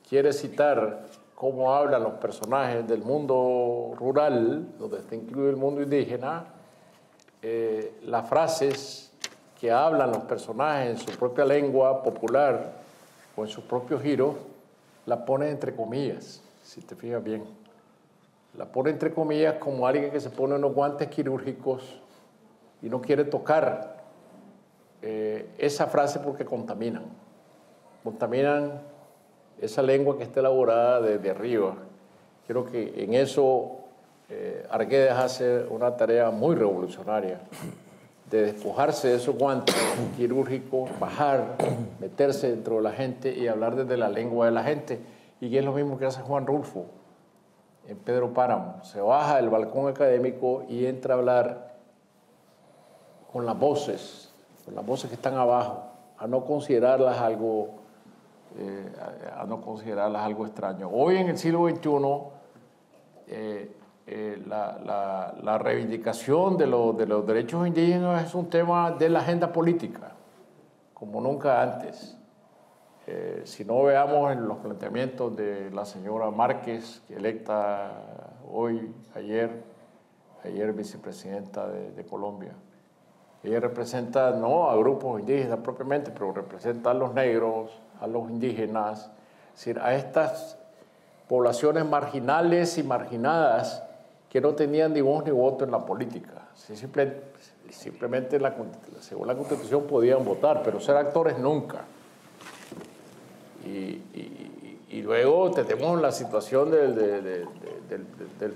quiere citar cómo hablan los personajes del mundo rural, donde está incluido el mundo indígena, las frases que hablan los personajes en su propia lengua popular o en sus propios giros, la pone entre comillas, si te fijas bien. La pone entre comillas como alguien que se pone unos guantes quirúrgicos y no quiere tocar esa frase porque contaminan. Contaminan esa lengua que está elaborada desde arriba. Creo que en eso Arguedas hace una tarea muy revolucionaria, de despojarse de esos guantes quirúrgicos, bajar, meterse dentro de la gente y hablar desde la lengua de la gente. Y que es lo mismo que hace Juan Rulfo en Pedro Páramo. Se baja del balcón académico y entra a hablar con las voces que están abajo, a no considerarlas algo extraño. Hoy en el siglo XXI, la reivindicación de los derechos indígenas es un tema de la agenda política, como nunca antes. Si no, veamos en los planteamientos de la señora Márquez, electa ayer vicepresidenta de Colombia. Ella representa no a grupos indígenas propiamente, pero representa a los negros, a los indígenas, es decir, a estas poblaciones marginales y marginadas que no tenían ni voz ni voto en la política. Simplemente según la Constitución podían votar, pero ser actores nunca. Y luego tenemos la situación del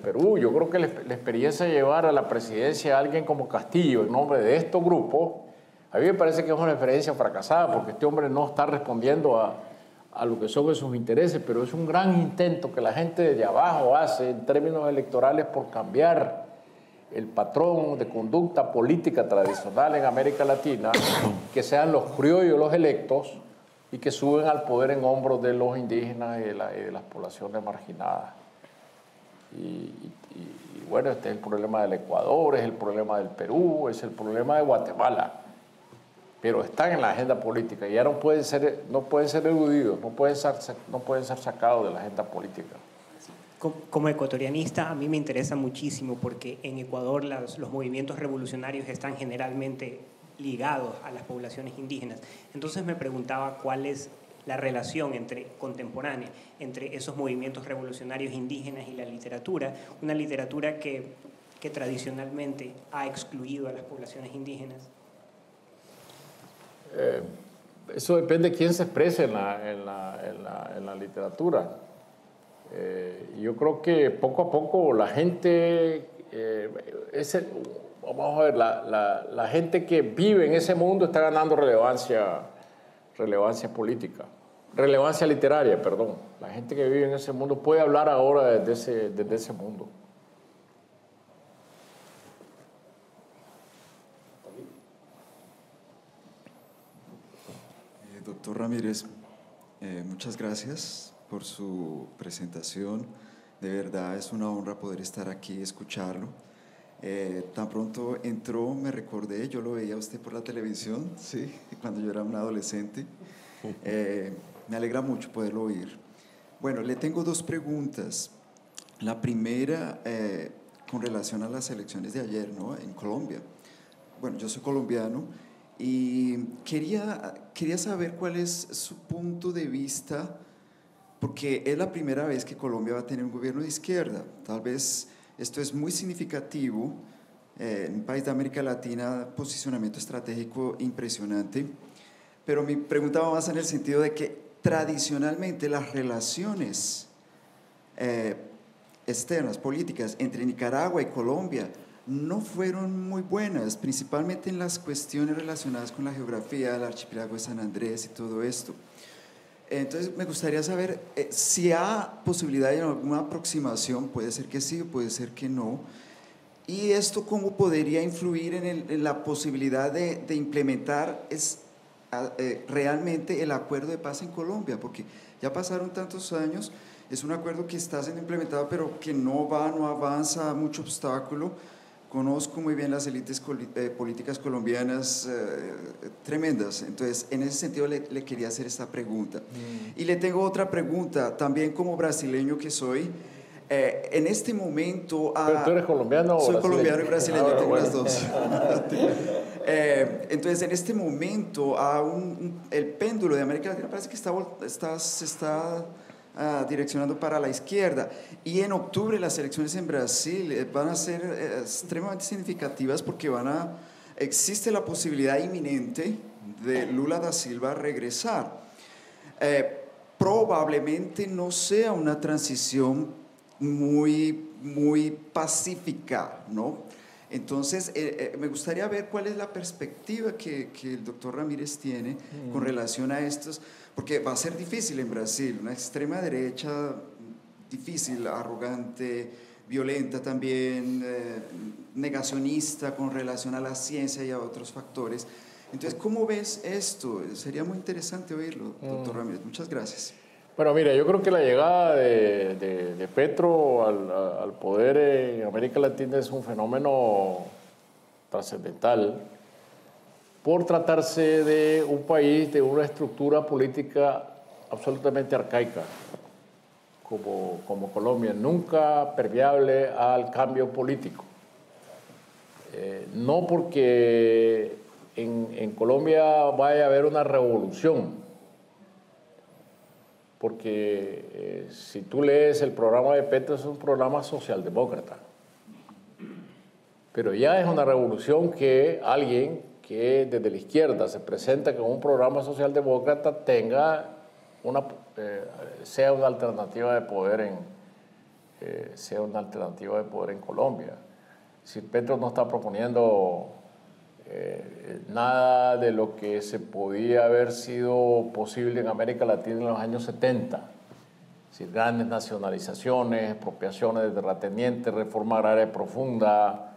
Perú. Yo creo que la experiencia de llevar a la presidencia a alguien como Castillo en nombre de estos grupos, a mí me parece que es una experiencia fracasada, porque este hombre no está respondiendo a lo que son sus intereses, pero es un gran intento que la gente desde abajo hace en términos electorales por cambiar el patrón de conducta política tradicional en América Latina, que sean los criollos los electos y que suben al poder en hombros de los indígenas y de las poblaciones marginadas. Y bueno, este es el problema del Ecuador, es el problema del Perú, es el problema de Guatemala, pero están en la agenda política y ya no pueden ser eludidos, no pueden ser sacados de la agenda política. Como ecuatorianista, a mí me interesa muchísimo porque en Ecuador los movimientos revolucionarios están generalmente ligados a las poblaciones indígenas. Entonces me preguntaba cuál es la relación contemporánea entre esos movimientos revolucionarios indígenas y la literatura, una literatura que tradicionalmente ha excluido a las poblaciones indígenas. Eso depende de quién se exprese en la literatura. Yo creo que poco a poco la gente, vamos a ver, la gente que vive en ese mundo está ganando relevancia política, relevancia literaria, perdón. La gente que vive en ese mundo puede hablar ahora desde ese mundo. Doctor Ramírez, muchas gracias por su presentación. De verdad es una honra poder estar aquí y escucharlo. Tan pronto entró, me recordé, yo lo veía a usted por la televisión, sí, cuando yo era un adolescente. Me alegra mucho poderlo oír. Bueno, le tengo dos preguntas. La primera, con relación a las elecciones de ayer, ¿no? En Colombia. Bueno, yo soy colombiano y quería saber cuál es su punto de vista, porque es la primera vez que Colombia va a tener un gobierno de izquierda. Tal vez esto es muy significativo, en un país de América Latina, posicionamiento estratégico impresionante, pero mi pregunta va más en el sentido de que tradicionalmente las relaciones externas, políticas, entre Nicaragua y Colombia no fueron muy buenas, principalmente en las cuestiones relacionadas con la geografía, el archipiélago de San Andrés y todo esto. Entonces me gustaría saber si hay posibilidad de alguna aproximación, puede ser que sí, puede ser que no, y esto cómo podría influir en la posibilidad de implementar realmente el acuerdo de paz en Colombia, porque ya pasaron tantos años, es un acuerdo que está siendo implementado pero que no avanza, mucho obstáculo. Conozco muy bien las élites políticas colombianas tremendas, entonces en ese sentido le quería hacer esta pregunta. Y le tengo otra pregunta, también como brasileño que soy, en este momento... ¿Pero tú eres colombiano o soy brasileño? colombiano y brasileño, tengo bueno. las dos. Entonces en este momento el péndulo de América Latina parece que se está direccionando para la izquierda, y en octubre las elecciones en Brasil van a ser extremadamente significativas porque existe la posibilidad inminente de Lula da Silva regresar. Probablemente no sea una transición muy pacífica, ¿no? Entonces, me gustaría ver cuál es la perspectiva que el doctor Ramírez tiene con relación a estos, porque va a ser difícil en Brasil, una extrema derecha difícil, arrogante, violenta también, negacionista con relación a la ciencia y a otros factores. Entonces, ¿cómo ves esto? Sería muy interesante oírlo, doctor Ramírez. Muchas gracias. Bueno, mira, yo creo que la llegada de Petro al poder en América Latina es un fenómeno trascendental por tratarse de un país de una estructura política absolutamente arcaica, como Colombia, nunca permeable al cambio político. No porque en Colombia vaya a haber una revolución, porque si tú lees el programa de Petro es un programa socialdemócrata, pero ya es una revolución que alguien que desde la izquierda se presenta con un programa socialdemócrata sea una alternativa de poder en Colombia. Si Petro no está proponiendo nada de lo que se podía haber sido posible en América Latina en los años 70. Es decir, grandes nacionalizaciones, expropiaciones de terratenientes, reforma agraria profunda,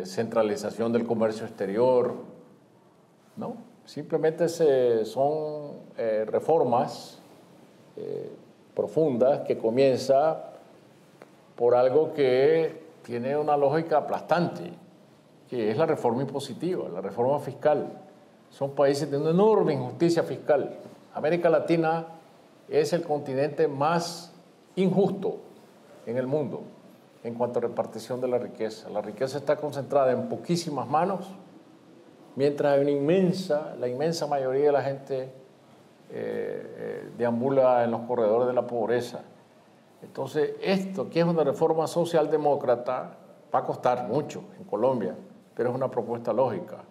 centralización del comercio exterior. ¿No? Simplemente son reformas profundas que comienza por algo que tiene una lógica aplastante, que es la reforma impositiva, la reforma fiscal. Son países de una enorme injusticia fiscal. América Latina es el continente más injusto en el mundo en cuanto a repartición de la riqueza. La riqueza está concentrada en poquísimas manos, mientras la inmensa mayoría de la gente deambula en los corredores de la pobreza. Entonces, esto, que es una reforma socialdemócrata, va a costar mucho en Colombia, pero es una propuesta lógica.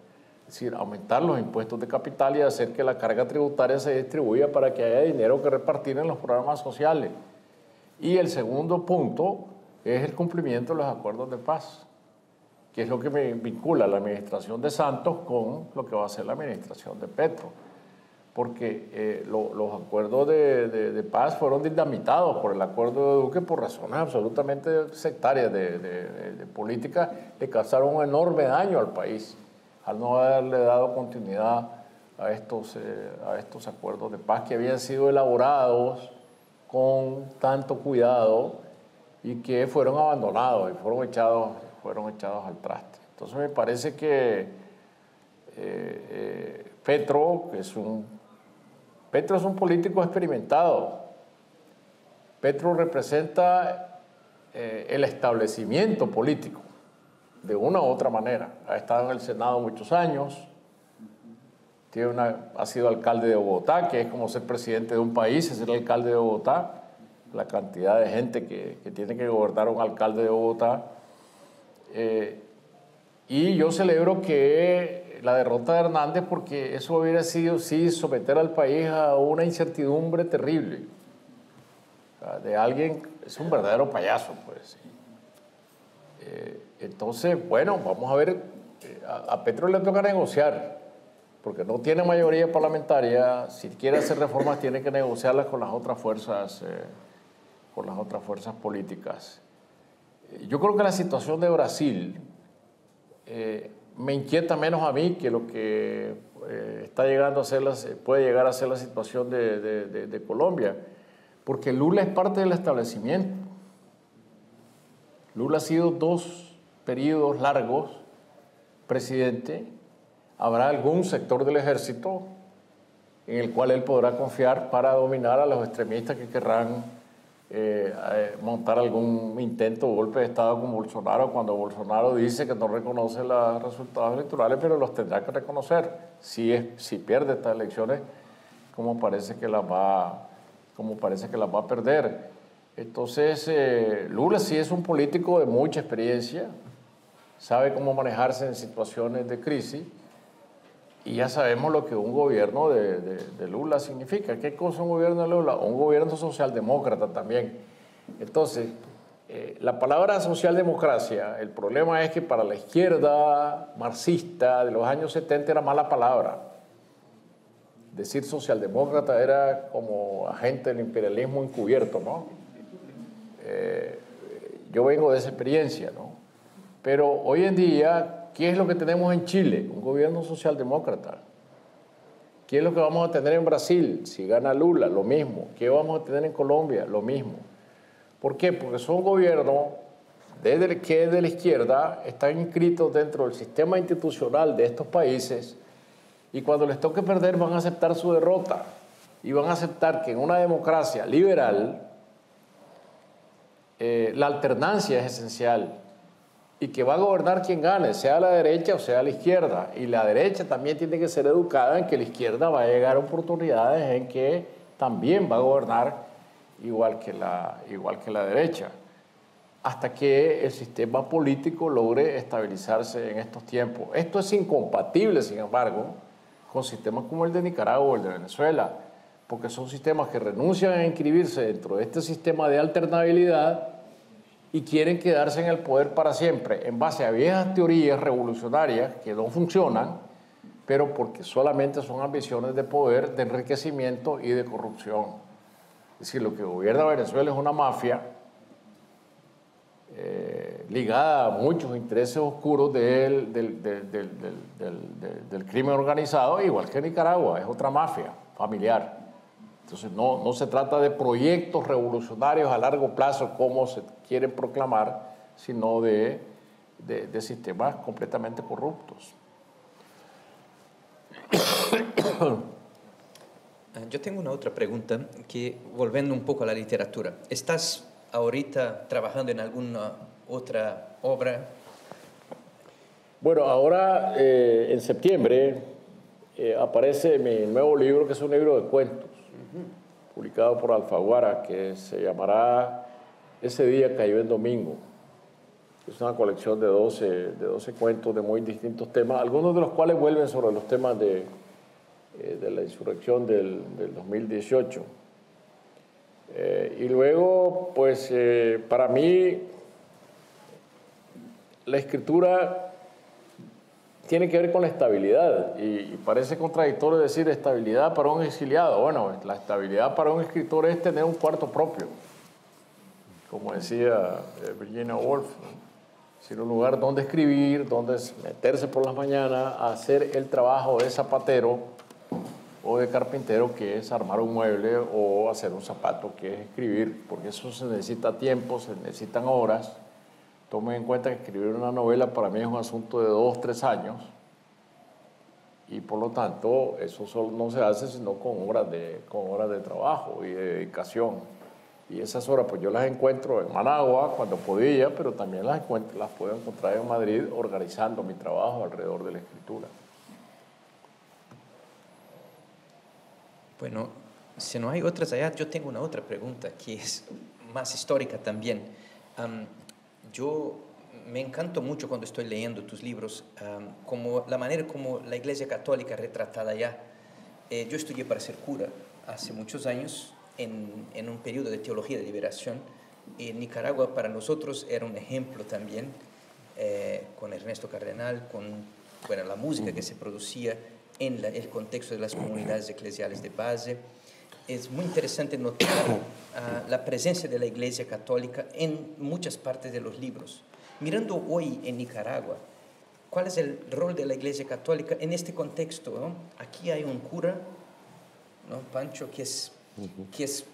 Es decir, aumentar los impuestos de capital y hacer que la carga tributaria se distribuya para que haya dinero que repartir en los programas sociales. Y el segundo punto es el cumplimiento de los acuerdos de paz, que es lo que me vincula la administración de Santos con lo que va a hacer la administración de Petro. Porque los acuerdos de paz fueron dinamitados por el acuerdo de Duque por razones absolutamente sectarias de política, le causaron un enorme daño al país al no haberle dado continuidad a estos acuerdos de paz que habían sido elaborados con tanto cuidado y que fueron abandonados y fueron echados al traste. Entonces me parece que Petro es un político experimentado. Petro representa el establecimiento político de una u otra manera. Ha estado en el Senado muchos años, ha sido alcalde de Bogotá, que es como ser presidente de un país, es el alcalde de Bogotá. La cantidad de gente que tiene que gobernar un alcalde de Bogotá. Y yo celebro que la derrota de Hernández, porque eso hubiera sido, sí, someter al país a una incertidumbre terrible. O sea, de alguien, es un verdadero payaso, pues. Entonces, bueno, vamos a ver, a Petro le toca negociar, porque no tiene mayoría parlamentaria. Si quiere hacer reformas, tiene que negociarlas con las otras fuerzas políticas. Yo creo que la situación de Brasil me inquieta menos a mí que lo que puede llegar a ser la situación de Colombia, porque Lula es parte del establecimiento. Lula ha sido 2 periodos largos presidente. Habrá algún sector del ejército en el cual él podrá confiar para dominar a los extremistas que querrán montar algún intento o golpe de Estado con Bolsonaro, cuando Bolsonaro dice que no reconoce los resultados electorales, pero los tendrá que reconocer si pierde estas elecciones, como parece que las va a perder. Entonces, Lula sí es un político de mucha experiencia, sabe cómo manejarse en situaciones de crisis, y ya sabemos lo que un gobierno de Lula significa. ¿Qué cosa un gobierno de Lula? Un gobierno socialdemócrata también. Entonces, la palabra socialdemocracia, el problema es que para la izquierda marxista de los años 70 era mala palabra. Decir socialdemócrata era como agente del imperialismo encubierto, ¿no? Yo vengo de esa experiencia, ¿no? Pero hoy en día, ¿qué es lo que tenemos en Chile? Un gobierno socialdemócrata. ¿Qué es lo que vamos a tener en Brasil? Si gana Lula, lo mismo. ¿Qué vamos a tener en Colombia? Lo mismo. ¿Por qué? Porque son gobiernos que de la izquierda están inscritos dentro del sistema institucional de estos países, y cuando les toque perder van a aceptar su derrota y van a aceptar que en una democracia liberal la alternancia es esencial, y que va a gobernar quien gane, sea la derecha o sea la izquierda. Y la derecha también tiene que ser educada en que la izquierda va a llegar a oportunidades en que también va a gobernar igual que la derecha, hasta que el sistema político logre estabilizarse en estos tiempos. Esto es incompatible, sin embargo, con sistemas como el de Nicaragua o el de Venezuela, porque son sistemas que renuncian a inscribirse dentro de este sistema de alternabilidad y quieren quedarse en el poder para siempre, en base a viejas teorías revolucionarias que no funcionan, pero porque solamente son ambiciones de poder, de enriquecimiento y de corrupción. Es decir, lo que gobierna Venezuela es una mafia ligada a muchos intereses oscuros del crimen organizado, igual que Nicaragua, es otra mafia familiar. Entonces no se trata de proyectos revolucionarios a largo plazo como se quieren proclamar, sino de sistemas completamente corruptos. Yo tengo una otra pregunta, que volviendo un poco a la literatura. ¿Estás ahorita trabajando en alguna otra obra? Bueno, ahora en septiembre aparece mi nuevo libro, que es un libro de cuentos, publicado por Alfaguara, que se llamará Ese día cayó en domingo. Es una colección de 12 cuentos de muy distintos temas, algunos de los cuales vuelven sobre los temas de la insurrección del 2018. Y luego, pues, para mí, la escritura tiene que ver con la estabilidad, y parece contradictorio decir estabilidad para un exiliado. Bueno, la estabilidad para un escritor es tener un cuarto propio, como decía Virginia Woolf, ¿no? Es decir, un lugar donde escribir, donde meterse por las mañanas a hacer el trabajo de zapatero trabajo de carpintero, que es armar un mueble, o hacer un zapato, que es escribir, porque eso se necesita tiempo, se necesitan horas. Tomen en cuenta que escribir una novela para mí es un asunto de 2, 3 años, y por lo tanto eso solo no se hace sino con horas de trabajo y de dedicación. Y esas horas pues yo las encuentro en Managua cuando podía, pero también las puedo encontrar en Madrid organizando mi trabajo alrededor de la escritura. Bueno, si no hay otras allá, yo tengo una otra pregunta que es más histórica también. Yo me encanto mucho cuando estoy leyendo tus libros, como la manera como la Iglesia Católica retratada allá. Yo estudié para ser cura hace muchos años en un periodo de teología de liberación. Nicaragua para nosotros era un ejemplo también, con Ernesto Cardenal, con la música que se producía en el contexto de las comunidades eclesiales de base. Es muy interesante notar la presencia de la Iglesia Católica en muchas partes de los libros. Mirando hoy en Nicaragua, ¿cuál es el rol de la Iglesia Católica en este contexto, ¿no? Aquí hay un cura, ¿no? Pancho, que es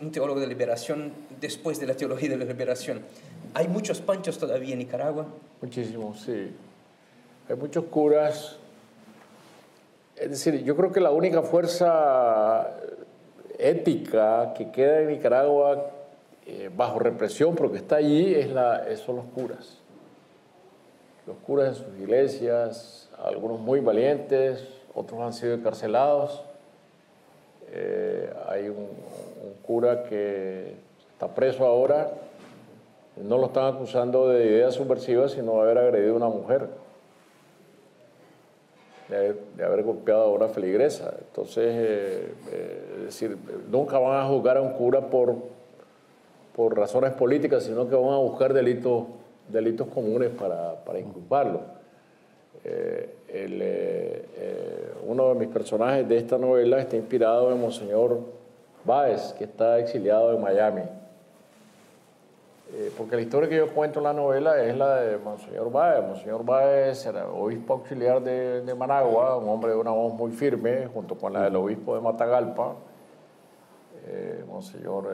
un teólogo de liberación después de la teología de la liberación. ¿Hay muchos Panchos todavía en Nicaragua? Muchísimos, sí. Hay muchos curas. Es decir, yo creo que la única fuerza ética que queda en Nicaragua bajo represión, pero que está allí, son los curas. Los curas en sus iglesias, algunos muy valientes, otros han sido encarcelados. Hay un cura que está preso ahora, no lo están acusando de ideas subversivas, sino de haber agredido a una mujer, de haber golpeado a una feligresa. Entonces, es decir, nunca van a juzgar a un cura por razones políticas, sino que van a buscar delitos comunes para inculparlo. Uno de mis personajes de esta novela está inspirado en Monseñor Báez, que está exiliado en Miami. Porque la historia que yo cuento en la novela es la de Monseñor Báez. Monseñor Báez era obispo auxiliar de Managua, un hombre de una voz muy firme, junto con la del obispo de Matagalpa, Monseñor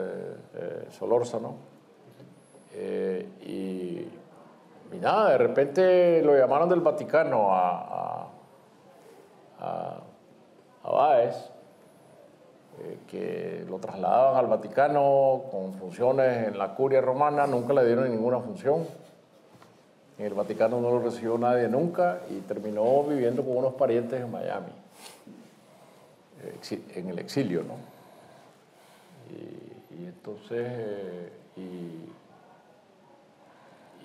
Solórzano. Y nada, de repente lo llamaron del Vaticano a Báez, que lo trasladaban al Vaticano con funciones en la curia romana, nunca le dieron ninguna función. En el Vaticano no lo recibió nadie nunca y terminó viviendo con unos parientes en Miami, en el exilio, ¿no? Y entonces,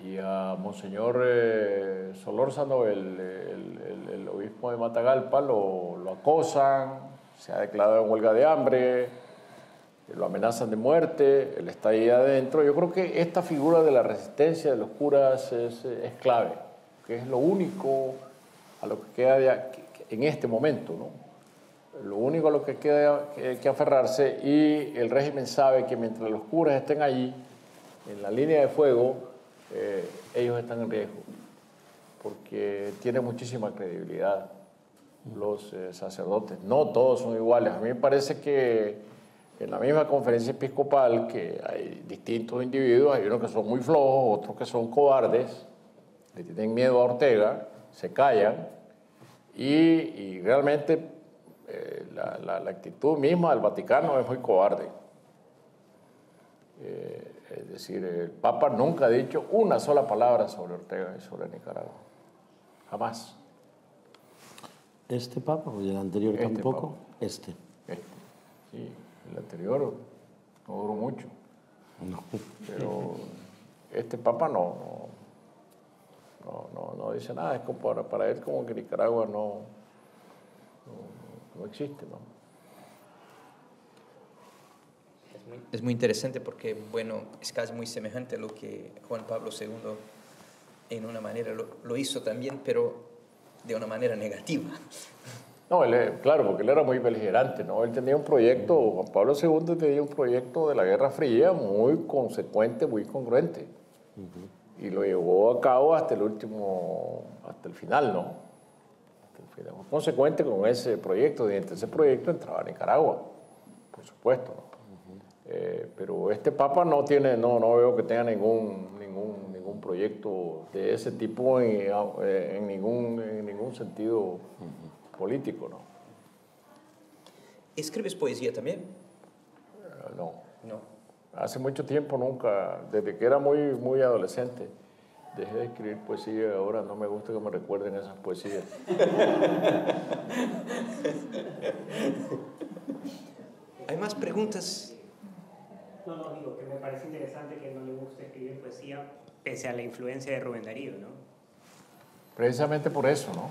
y a Monseñor Solórzano, el obispo de Matagalpa, lo acosan, se ha declarado en huelga de hambre, lo amenazan de muerte, él está ahí adentro. Yo creo que esta figura de la resistencia de los curas es clave, que es lo único a lo que queda en este momento, ¿no? Lo único a lo que queda que aferrarse, y el régimen sabe que mientras los curas estén allí, en la línea de fuego, ellos están en riesgo, porque tienen muchísima credibilidad los sacerdotes. No todos son iguales. A mí me parece que en la misma conferencia episcopal, que hay distintos individuos, hay unos que son muy flojos, otros que son cobardes, le tienen miedo a Ortega, se callan, y realmente la actitud misma del Vaticano es muy cobarde. Es decir, el Papa nunca ha dicho una sola palabra sobre Ortega y sobre Nicaragua. Jamás. ¿Este Papa o el anterior tampoco? Papa. Este. Sí, el anterior no duró mucho. No. Pero este Papa no dice nada. Es como para él como que Nicaragua no existe, ¿no? Es muy interesante porque, bueno, es casi muy semejante a lo que Juan Pablo II en una manera lo hizo también, pero de una manera negativa. No, claro, porque él era muy beligerante, ¿no? Él tenía un proyecto, Juan Pablo II tenía un proyecto de la Guerra Fría muy consecuente, muy congruente. Y lo llevó a cabo hasta el final, ¿no? Hasta el Fidel fue consecuente con ese proyecto, y entre ese proyecto entraba a Nicaragua, por supuesto, ¿no? Pero este Papa no veo que tenga ningún proyecto de ese tipo en ningún sentido político, ¿no? ¿Escribes poesía también? No. No. Hace mucho tiempo nunca, desde que era muy adolescente, dejé de escribir poesía. Ahora no me gusta que me recuerden esas poesías. ¿Hay más preguntas? No, digo que me parece interesante que no le guste escribir poesía pese a la influencia de Rubén Darío, ¿no? Precisamente por eso, ¿no?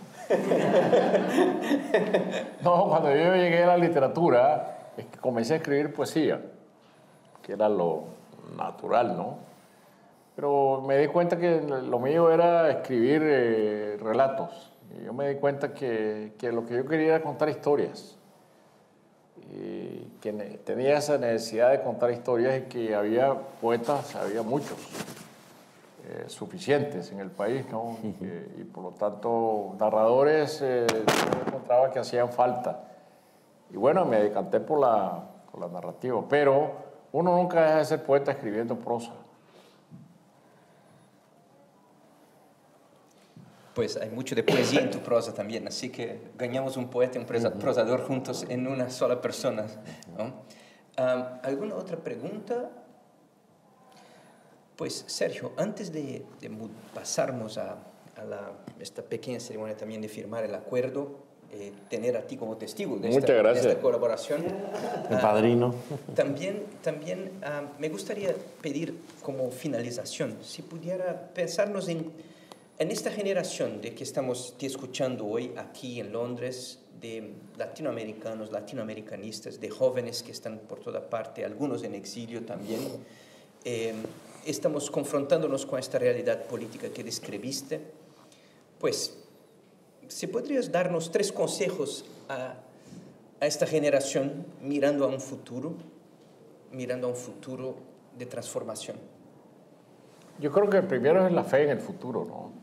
No, cuando yo llegué a la literatura, es que comencé a escribir poesía, que era lo natural, ¿no? Pero me di cuenta que lo mío era escribir relatos. Y yo me di cuenta que lo que yo quería era contar historias. Y que tenía esa necesidad de contar historias y que había poetas, había muchos, suficientes en el país, ¿no? Y por lo tanto, narradores yo encontraba que hacían falta. Y bueno, me decanté por la narrativa, pero uno nunca deja de ser poeta escribiendo prosa. Pues hay mucho de poesía en tu prosa también, así que ganamos un poeta y un prosador juntos en una sola persona, ¿no? ¿Alguna otra pregunta? Pues Sergio, antes de pasarnos a esta pequeña ceremonia también de firmar el acuerdo, tener a ti como testigo de esta colaboración. El padrino. También me gustaría pedir como finalización, si pudiera pensarnos en esta generación de que estamos escuchando hoy aquí en Londres, de latinoamericanos, latinoamericanistas, de jóvenes que están por toda parte, algunos en exilio también, estamos confrontándonos con esta realidad política que describiste. Pues, ¿si podrías darnos 3 consejos a esta generación mirando a un futuro de transformación? Yo creo que el primero es la fe en el futuro, ¿no?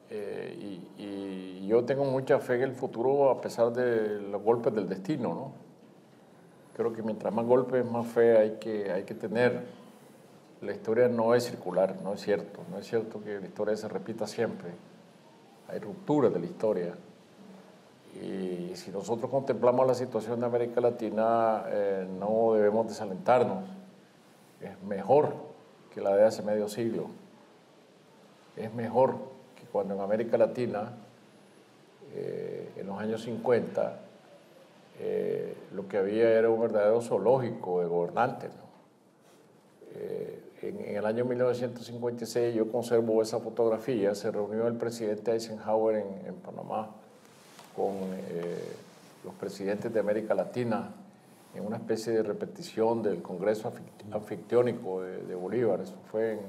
Y yo tengo mucha fe en el futuro a pesar de los golpes del destino, ¿no? Creo que mientras más golpes, más fe hay que tener. La historia no es circular, no es cierto que la historia se repita siempre. Hay rupturas de la historia. Y si nosotros contemplamos la situación de América Latina, no debemos desalentarnos. Es mejor que la de hace medio siglo. Es mejor que cuando en América Latina, en los años 50, lo que había era un verdadero zoológico de gobernantes, ¿no? En el año 1956 yo conservo esa fotografía. Se reunió el presidente Eisenhower en Panamá con los presidentes de América Latina en una especie de repetición del Congreso Anfictiónico de Bolívar. Eso fue en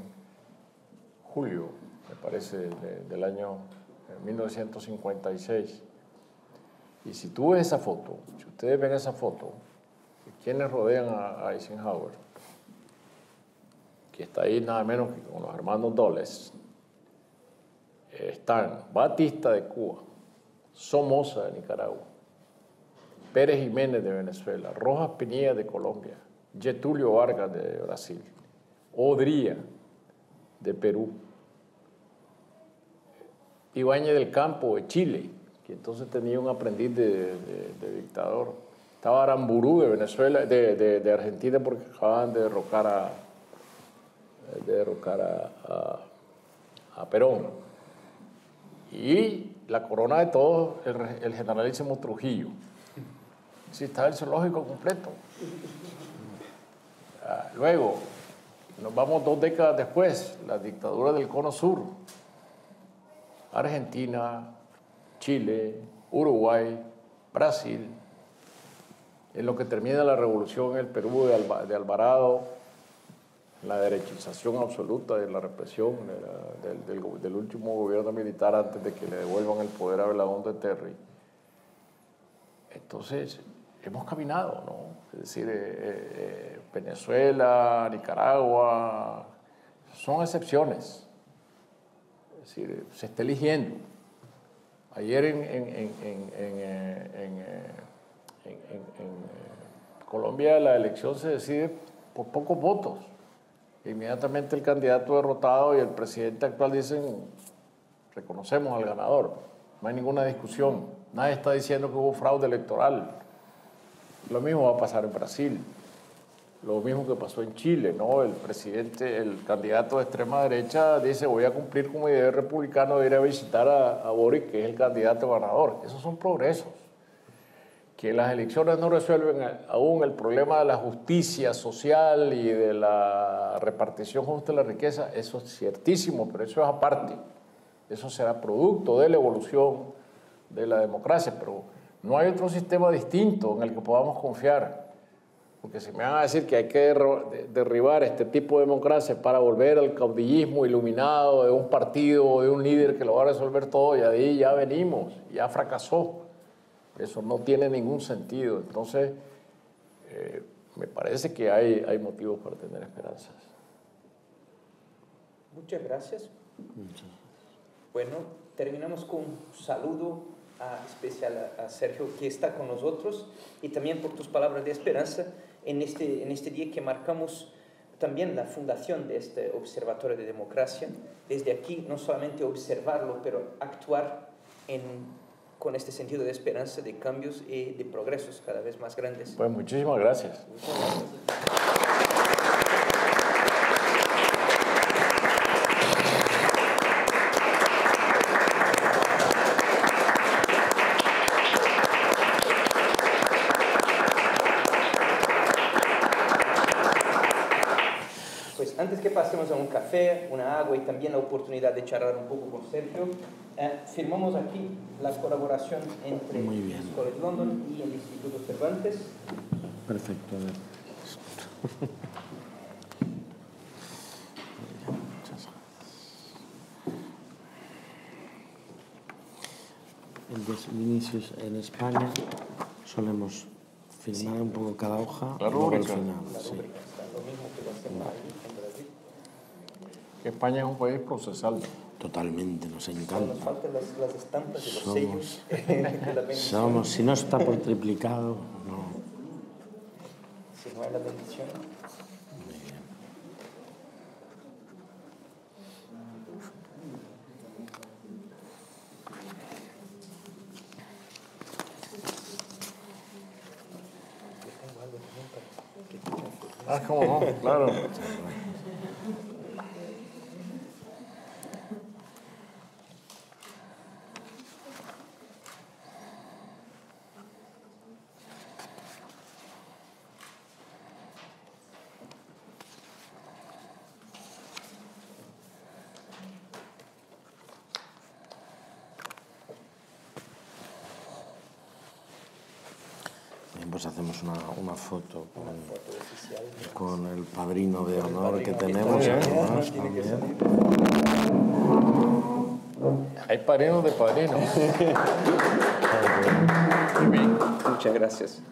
julio, me parece, del año 1956. Y si tú ves esa foto, si ustedes ven esa foto, ¿quiénes rodean a Eisenhower? Que está ahí nada menos que con los hermanos Dulles. Están Batista de Cuba, Somoza de Nicaragua, Pérez Jiménez de Venezuela, Rojas Pinilla de Colombia, Getúlio Vargas de Brasil, Odría de Perú, Ibáñez del Campo de Chile, que entonces tenía un aprendiz de dictador. Estaba Aramburú de Venezuela, de Argentina, porque acababan de derrocar a Perón. Y la corona de todos, el generalísimo Trujillo. Sí, estaba el zoológico completo. Luego, nos vamos 2 décadas después, la dictadura del Cono Sur. Argentina, Chile, Uruguay, Brasil. En lo que termina la revolución en el Perú de Alvarado, la derechización absoluta de la represión del último gobierno militar antes de que le devuelvan el poder a Belaúnde Terry. Entonces, hemos caminado, ¿no? Es decir, Venezuela, Nicaragua, son excepciones. Es decir, se está eligiendo. Ayer en Colombia la elección se decide por pocos votos. Inmediatamente el candidato derrotado y el presidente actual dicen, reconocemos al ganador. No hay ninguna discusión. Nadie está diciendo que hubo fraude electoral. Lo mismo va a pasar en Brasil. Lo mismo que pasó en Chile, ¿no? El candidato de extrema derecha dice, voy a cumplir con mi deber republicano de ir a visitar a Boric, que es el candidato ganador. Esos son progresos. Que las elecciones no resuelven aún el problema de la justicia social y de la repartición justa de la riqueza, eso es ciertísimo, pero eso es aparte. Eso será producto de la evolución de la democracia, pero no hay otro sistema distinto en el que podamos confiar. Porque si me van a decir que hay que derribar este tipo de democracia para volver al caudillismo iluminado de un partido o de un líder que lo va a resolver todo, y de ahí ya venimos, ya fracasó. Eso no tiene ningún sentido. Entonces, me parece que hay motivos para tener esperanzas. Muchas gracias. Bueno, terminamos con un saludo especial a Sergio, que está con nosotros, y también por tus palabras de esperanza en este día que marcamos también la fundación de este Observatorio de Democracia. Desde aquí, no solamente observarlo, pero actuar con este sentido de esperanza, de cambios y de progresos cada vez más grandes. Pues muchísimas gracias. Pues antes que pasemos a un café, una agua y también la oportunidad de charlar un poco con Sergio, firmamos aquí la colaboración entre el College London y el Instituto Cervantes. Perfecto. El de Vinicius en España solemos firmar un poco cada hoja y luego al final. Sí. Lo mismo que lo hacemos ahí en Brasil. Que España es un país procesal. Totalmente, nos encanta. Nos faltan las estampas y los sellos de la bendición. Si no está por triplicado, no. Si no hay la bendición. Muy bien. Ah, cómo no, claro. Bien, pues hacemos una foto con el padrino de honor que tenemos. Además, también. Hay padrinos de padrinos. Muchas gracias.